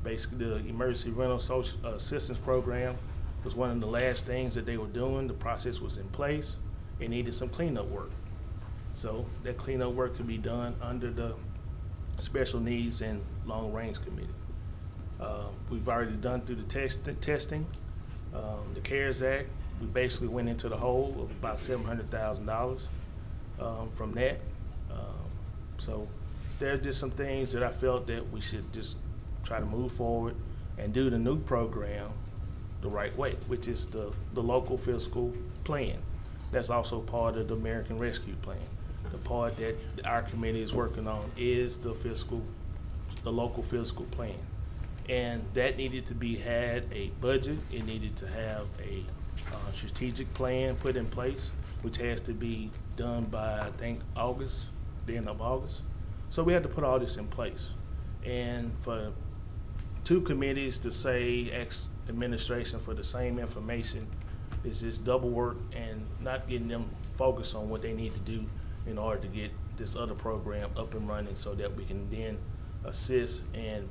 Basically, the emergency rental social assistance program was one of the last things that they were doing. The process was in place. It needed some cleanup work. So that cleanup work could be done under the Special Needs and Long Range Committee. We've already done through the testing. The CARES Act, we basically went into the hole of about $700,000 from that. So there are just some things that I felt that we should just try to move forward and do the new program the right way, which is the local fiscal plan. That's also part of the American Rescue Plan. The part that our committee is working on is the local fiscal plan. And that needed to had a budget. It needed to have a strategic plan put in place, which has to be done by, I think, August, the end of August. So we had to put all this in place. And for two committees to say administration for the same information is just double work and not getting them focused on what they need to do in order to get this other program up and running so that we can then assist and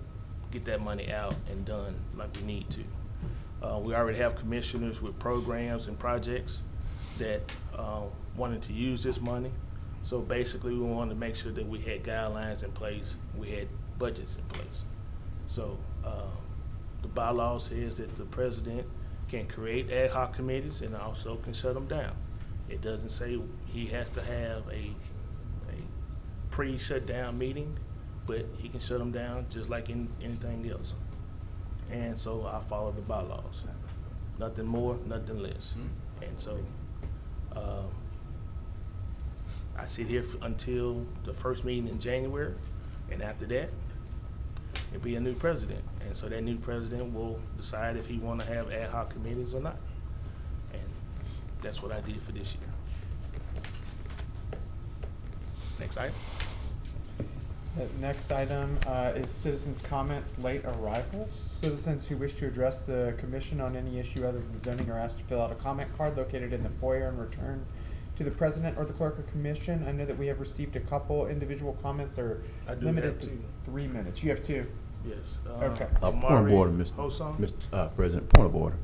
get that money out and done like we need to. We already have commissioners with programs and projects that wanted to use this money. So basically we wanted to make sure that we had guidelines in place, we had budgets in place. So the bylaw says that the president can create ad hoc committees and also can shut them down. It doesn't say he has to have a pre-shutdown meeting, but he can shut them down just like anything else. And so I follow the bylaws. Nothing more, nothing less. And so I sit here until the first meeting in January, and after that, it'll be a new president. And so that new president will decide if he want to have ad hoc committees or not. And that's what I did for this year. Next item. The next item is citizens' comments, late arrivals. Citizens who wish to address the commission on any issue other than zoning are asked to fill out a comment card located in the foyer and return to the president or the clerk of commission. I know that we have received a couple individual comments are limited to 3 minutes. You have two? Yes. Okay. Point of order, Mr. President, point of order.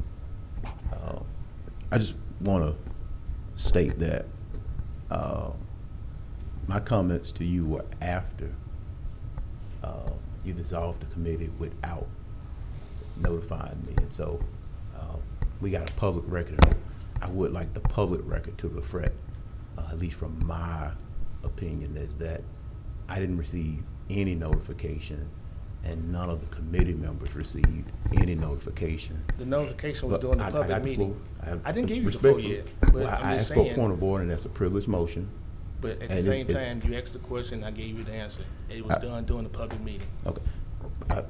I just want to state that my comments to you were after you dissolved the committee without notifying me. And so we got a public record. I would like the public record to reflect, at least from my opinion, is that I didn't receive any notification and none of the committee members received any notification. The notification was during the public meeting. I didn't give you the floor yet. Well, I asked for a point of order, and that's a privileged motion. But at the same time, you asked the question, I gave you the answer. It was done during the public meeting. Okay.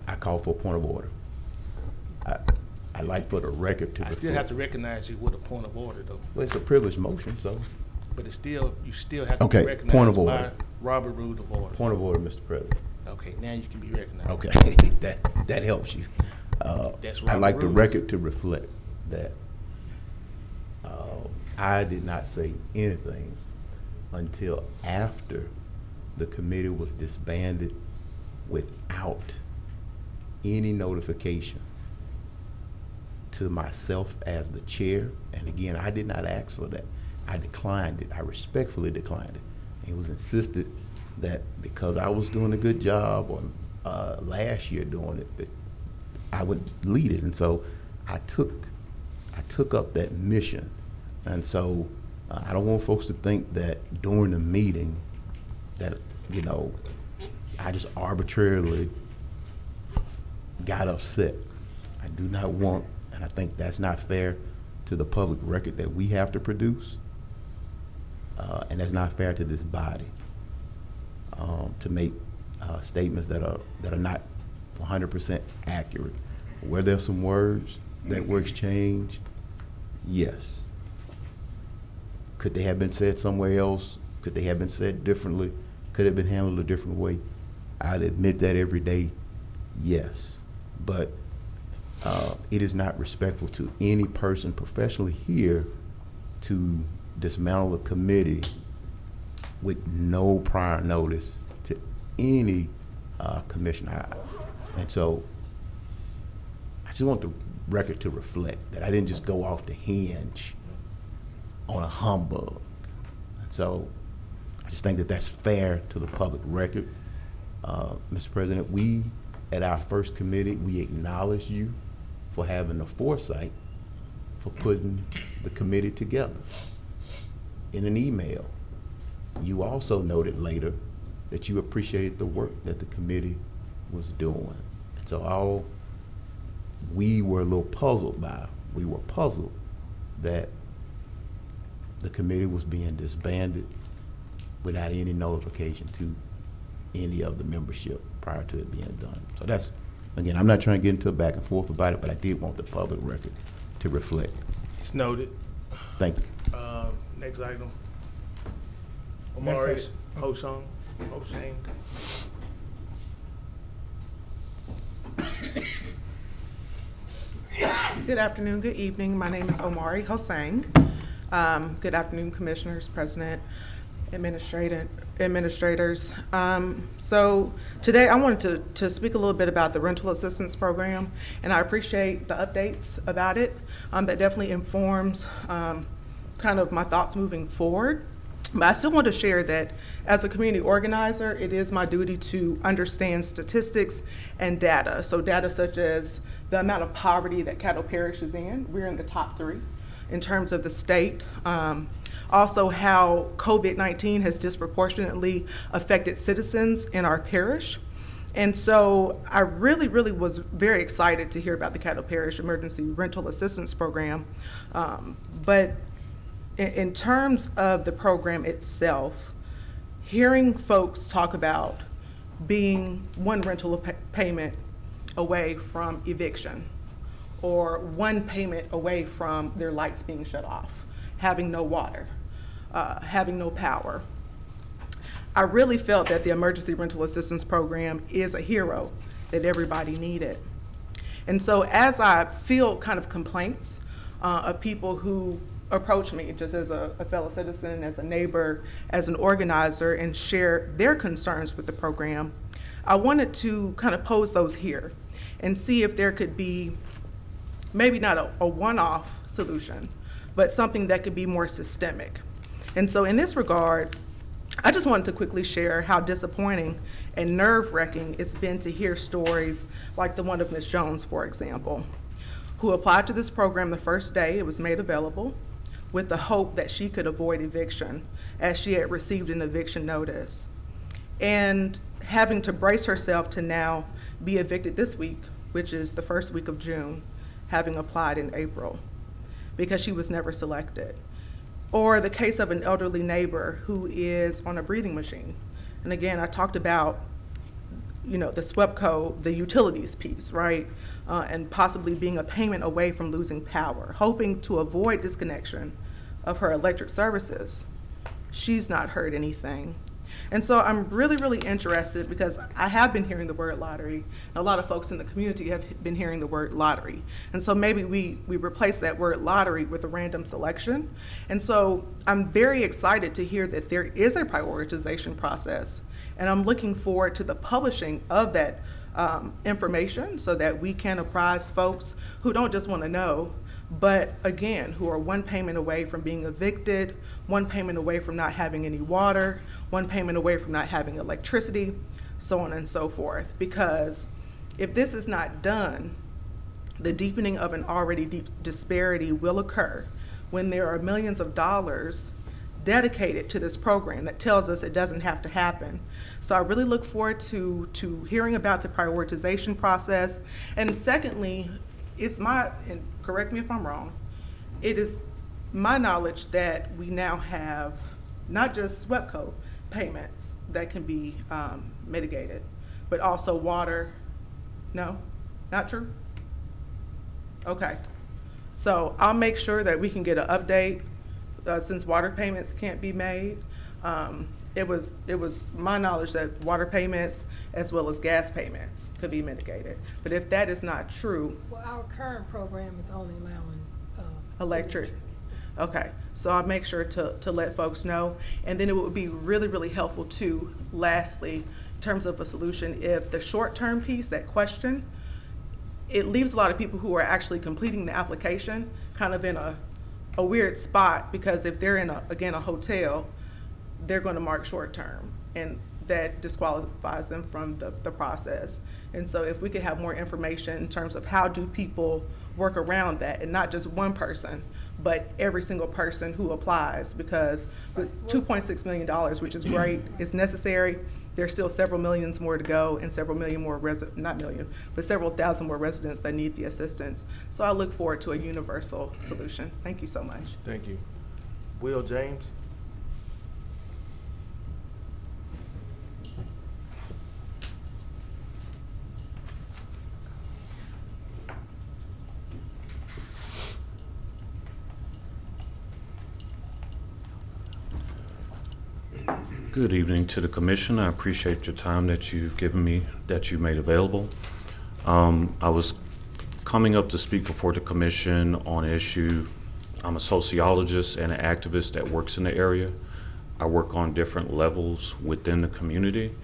I call for a point of order. I like for the record to. I still have to recognize you with a point of order, though. Well, it's a privileged motion, so. But it's still, you still have to Okay, be recognized point of by order. Robert Rule of Order. Point of order, Mr. President. Okay, now you can be recognized. Okay, that helps you. That's I'd like the Robert record to reflect that I did not say anything until after the committee was disbanded without any notification to myself as the chair. And again, I did not ask for that. I declined it. I respectfully declined it. It was insisted that because I was doing a good job or last year doing it, that I would lead it. And so I took up that mission. And so I don't want folks to think that during the meeting that, you know, I just arbitrarily got upset. I do not want, and I think that's not fair to the public record that we have to produce. and that's not fair to this body, to make statements that are not 100% accurate. Were there some words that were exchanged? Yes. Could they have been said somewhere else? Could they have been said differently? Could it have been handled a different way? I'd admit that every day, yes. But it is not respectful to any person professionally here to dismantle a committee with no prior notice to any commissioner. And so I just want the record to reflect that I didn't just go off the hinge on a humbug. And so I just think that that's fair to the public record. Mr. President, we, at our first committee, we acknowledge you for having the foresight for putting the committee together. In an email, you also noted later that you appreciated the work that the committee was doing. And so all we were a little puzzled by, we were puzzled that the committee was being disbanded without any notification to any of the membership prior to it being done. So that's, again, I'm not trying to get into a back and forth about it, but I did want the public record to reflect. It's noted. Thank you. Next item. Next Omari section. Hosang. Good afternoon, good evening. My name is Omari Hosang. Good afternoon, commissioners, president, administrators. So today I wanted to speak a little bit about the rental assistance program, and I appreciate the updates about it. That definitely informs kind of my thoughts moving forward. But I still want to share that as a community organizer, it is my duty to understand statistics and data. So data such as the amount of poverty that Caddo Parish is in. We're in the top 3 in terms of the state. Also how COVID-19 has disproportionately affected citizens in our parish. And so I really was very excited to hear about the Caddo Parish Emergency Rental Assistance Program. But in terms of the program itself, hearing folks talk about being one rental payment away from eviction, or one payment away from their lights being shut off, having no water, having no power, I really felt that the Emergency Rental Assistance Program is a hero that everybody needed. And so as I field kind of complaints of people who approach me just as a fellow citizen, as a neighbor, as an organizer, and share their concerns with the program, I wanted to kind of pose those here and see if there could be maybe not a one-off solution, but something that could be more systemic. And so in this regard, I just wanted to quickly share how disappointing and nerve-wracking it's been to hear stories like the one of Ms. Jones, for example, who applied to this program the first day it was made available with the hope that she could avoid eviction, as she had received an eviction notice, and having to brace herself to now be evicted this week, which is the first week of June, having applied in April, because she was never selected. Or the case of an elderly neighbor who is on a breathing machine. And again, I talked about, the SWEPCO, the utilities piece, right? And possibly being a payment away from losing power, hoping to avoid disconnection of her electric services. She's not heard anything. And so I'm really interested, because I have been hearing the word lottery. A lot of folks in the community have been hearing the word lottery. And so maybe we replace that word lottery with a random selection. And so I'm very excited to hear that there is a prioritization process. And I'm looking forward to the publishing of that information so that we can apprise folks who don't just want to know, but again, who are one payment away from being evicted, one payment away from not having any water, one payment away from not having electricity, so on and so forth. Because if this is not done, the deepening of an already deep disparity will occur when there are millions of dollars dedicated to this program that tells us it doesn't have to happen. So I really look forward to hearing about the prioritization process. And secondly, it's and correct me if I'm wrong, it is my knowledge that we now have not just SWEPCO payments that can be mitigated, but also water. No, not true? Okay. So I'll make sure that we can get an update since water payments can't be made. It was my knowledge that water payments as well as gas payments could be mitigated. But if that is not true. Well, our current program is only allowing Electric. Okay, so I'll make sure to let folks know. And then it would be really, really helpful too, lastly, in terms of a solution, if the short-term piece, that question, it leaves a lot of people who are actually completing the application kind of in a weird spot, because if they're in a hotel, they're going to mark short-term, and that disqualifies them from the process. And so if we could have more information in terms of how do people work around that, and not just one person, but every single person who applies, because with $2.6 million, which is great, is necessary, there's still several millions more to go, and several million more not million, but several thousand more residents that need the assistance. So I look forward to a universal solution. Thank you so much. Thank you. Will James? Good evening to the commission. I appreciate your time that you've given me, that you made available. I was coming up to speak before the commission on an issue. I'm a sociologist and an activist that works in the area. I work on different levels within the community,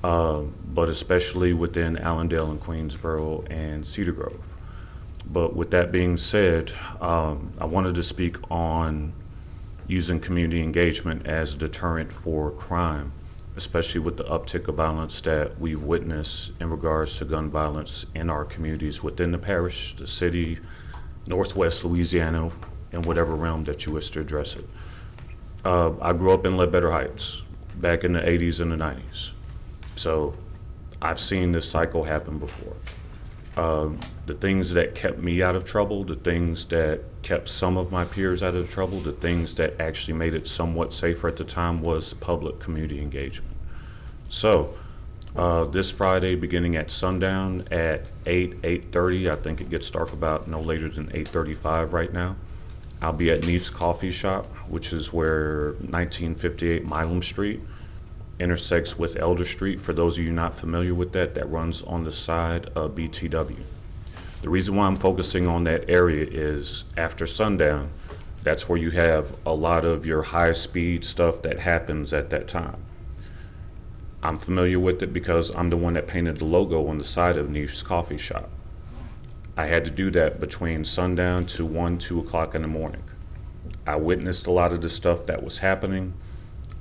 but especially within Allendale and Queensboro and Cedar Grove. But with that being said, I wanted to speak on using community engagement as a deterrent for crime, especially with the uptick of violence that we've witnessed in regards to gun violence in our communities within the parish, the city, Northwest Louisiana, in whatever realm that you wish to address it. I grew up in Ledbetter Heights back in the 80s and the 90s. So I've seen this cycle happen before. The things that kept me out of trouble, the things that kept some of my peers out of trouble, the things that actually made it somewhat safer at the time was public community engagement. So this Friday, beginning at sundown at 8:30, I think it gets dark about no later than 8:35 right now, I'll be at Neef's Coffee Shop, which is where 1958 Milam Street intersects with Elder Street. For those of you not familiar with that, that runs on the side of BTW. The reason why I'm focusing on that area is after sundown, that's where you have a lot of your high-speed stuff that happens at that time. I'm familiar with it because I'm the one that painted the logo on the side of Neef's Coffee Shop. I had to do that between sundown to 1, 2 o'clock in the morning. I witnessed a lot of the stuff that was happening.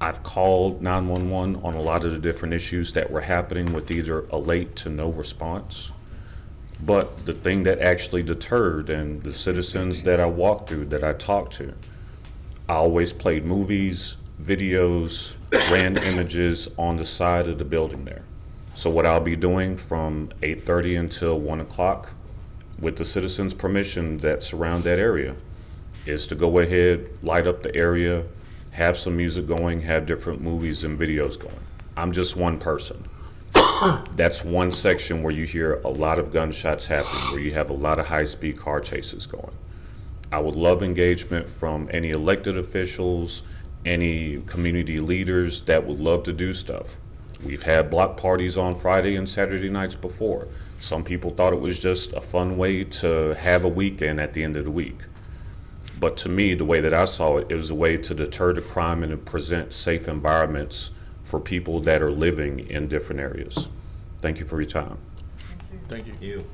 I've called 911 on a lot of the different issues that were happening with either a late to no response. But the thing that actually deterred, and the citizens that I walked through, that I talked to, I always played movies, videos, ran images on the side of the building there. So what I'll be doing from 8:30 until 1 o'clock, with the citizens' permission that surround that area, is to go ahead, light up the area, have some music going, have different movies and videos going. I'm just one person. That's one section where you hear a lot of gunshots happening, where you have a lot of high-speed car chases going. I would love engagement from any elected officials, any community leaders that would love to do stuff. We've had block parties on Friday and Saturday nights before. Some people thought it was just a fun way to have a weekend at the end of the week. But to me, the way that I saw it, it was a way to deter the crime and to present safe environments for people that are living in different areas. Thank you for your time. Thank you.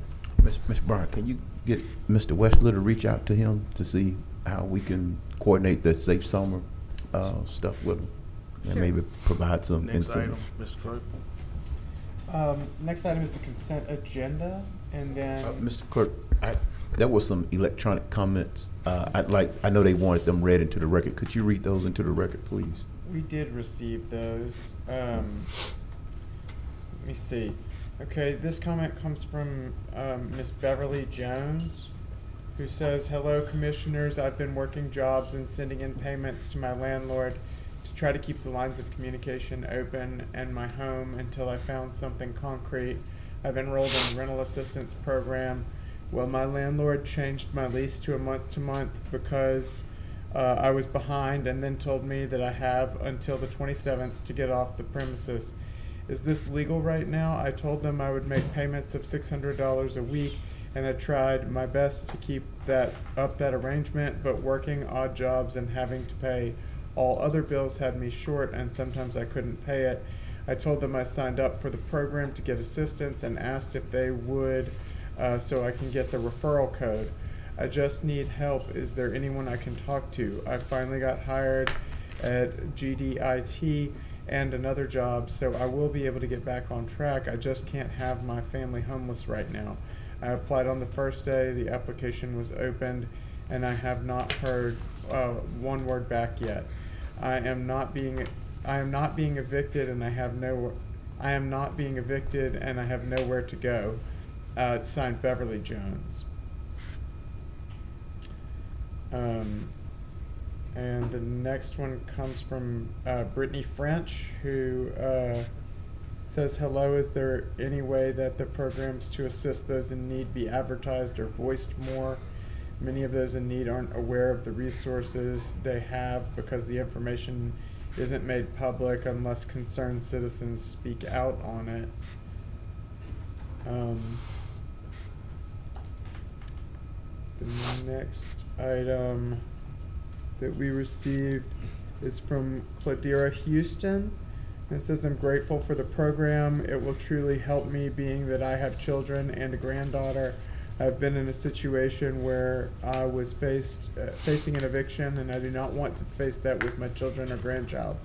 Ms. Brown, can you get Mr. Westler to reach out to him to see how we can coordinate the Safe Summer stuff with him? And Sure. maybe provide some Next insight. item, Mr. Clerk. Next item is the consent agenda, and then Mr. Clerk, there was some electronic comments. I know they wanted them read into the record. Could you read those into the record, please? we did receive those. Let me see. Okay, this comment comes from Miss Beverly Jones, who says, "Hello, commissioners. I've been working jobs and sending in payments to my landlord to try to keep the lines of communication open and my home until I found something concrete. I've enrolled in the rental assistance program. Well, my landlord changed my lease to a month-to-month because I was behind, and then told me that I have until the 27th to get off the premises. Is this legal right now? I told them I would make payments of $600 a week, and I tried my best to keep that arrangement, but working odd jobs and having to pay all other bills had me short, and sometimes I couldn't pay it. I told them I signed up for the program to get assistance and asked if they would so I can get the referral code. I just need help. Is there anyone I can talk to? I finally got hired at GDIT and another job, so I will be able to get back on track. I just can't have my family homeless right now. I applied on the first day the application was opened, and I have not heard one word back yet. I am not being evicted, and I have nowhere to go. It's signed Beverly Jones. And the next one comes from Brittany French, who says, hello, is there any way that the programs to assist those in need be advertised or voiced more? Many of those in need aren't aware of the resources they have because the information isn't made public unless concerned citizens speak out on it. The next item that we received is from Cladira Houston. And it says, I'm grateful for the program. It will truly help me, being that I have children and a granddaughter. I've been in a situation where I was facing an eviction, and I do not want to face that with my children or grandchild.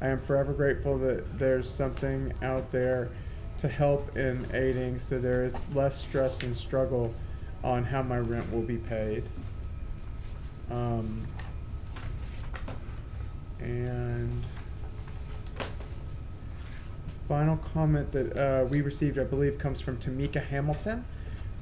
I am forever grateful that there's something out there to help in aiding, so there is less stress and struggle on how my rent will be paid. And final comment that we received, I believe, comes from Tamika Hamilton,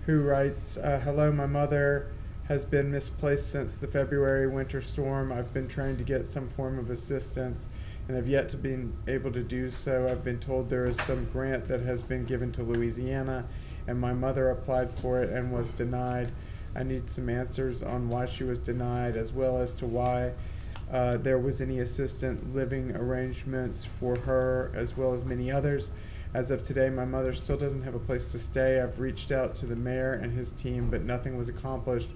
who writes, hello, my mother has been misplaced since the February winter storm. I've been trying to get some form of assistance and have yet to be able to do so. I've been told there is some grant that has been given to Louisiana, and my mother applied for it and was denied. I need some answers on why she was denied, as well as to why there was any assistant living arrangements for her, as well as many others. As of today, my mother still doesn't have a place to stay. I've reached out to the mayor and his team, but nothing was accomplished.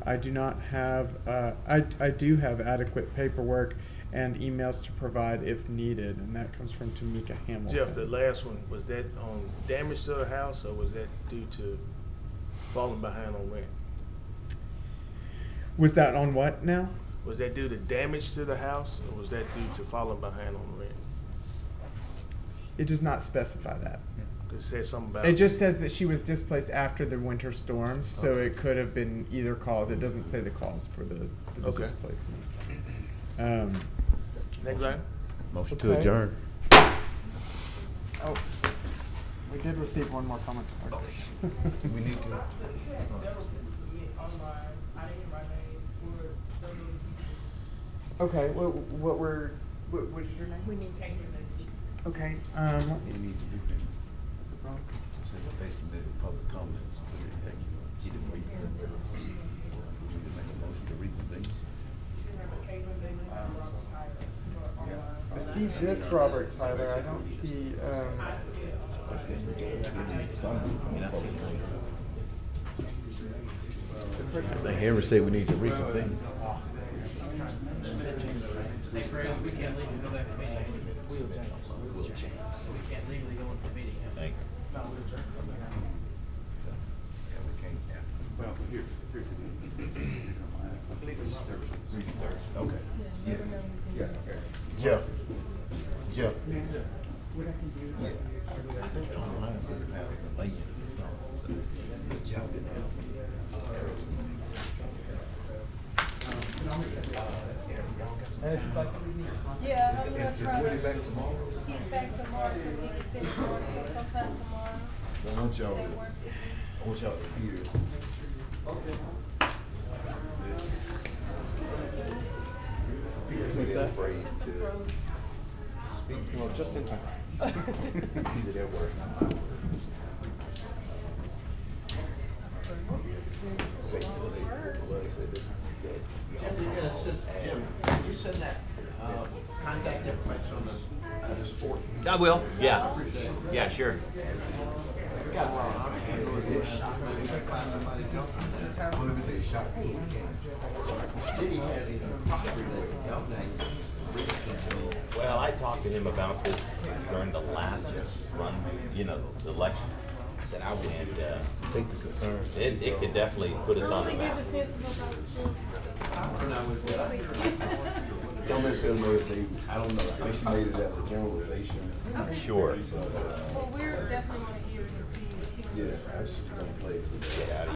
I do not have, I do have adequate paperwork and emails to provide if needed, and that comes from Tamika Hamilton. Jeff, the last one, was that on damage to the house, or was that due to falling behind on rent? Was that on what now? Was that due to damage to the house, or was that due to falling behind on rent? It does not specify that. It says something about. It just says that she was displaced after the winter storms, so Okay. it could have been either cause. It doesn't say the cause for the Okay. displacement. Next item? Motion to adjourn. Oh, we did receive one more comment. Do we need to? Okay, what is your name? We need to. Okay, let me We see. need to do that. Say what they submitted public comments. So they have you get it for you. We need to make a motion to reconvene. I see this Robert Tyler. I don't see. Like Henry said, we need to reconvene. We can't legally go back to meeting. We can't legally go into meeting. Thanks. Well, here's okay. Yeah. Jeff. Yeah. I think the online system has a delay in it, so the job didn't help me. Yeah, I'm gonna Is try Woody to. back tomorrow? He's back tomorrow, so he gets in tomorrow, so sometime tomorrow. So I want y'all, Does that work? I want y'all to hear this. People say they're afraid to speak. Well, just in time. These are their words, not my words. They said this, that, You send that contact information on this board. I will. Yeah. Yeah, sure. Well, I talked to him about this during the last run, the election. I said, I would take the concerns. It could definitely put us on the map. Don't necessarily know if they, I don't know, I think she made it as a generalization. Sure. Well, we're definitely want to hear and see. Yeah, I just want to play it.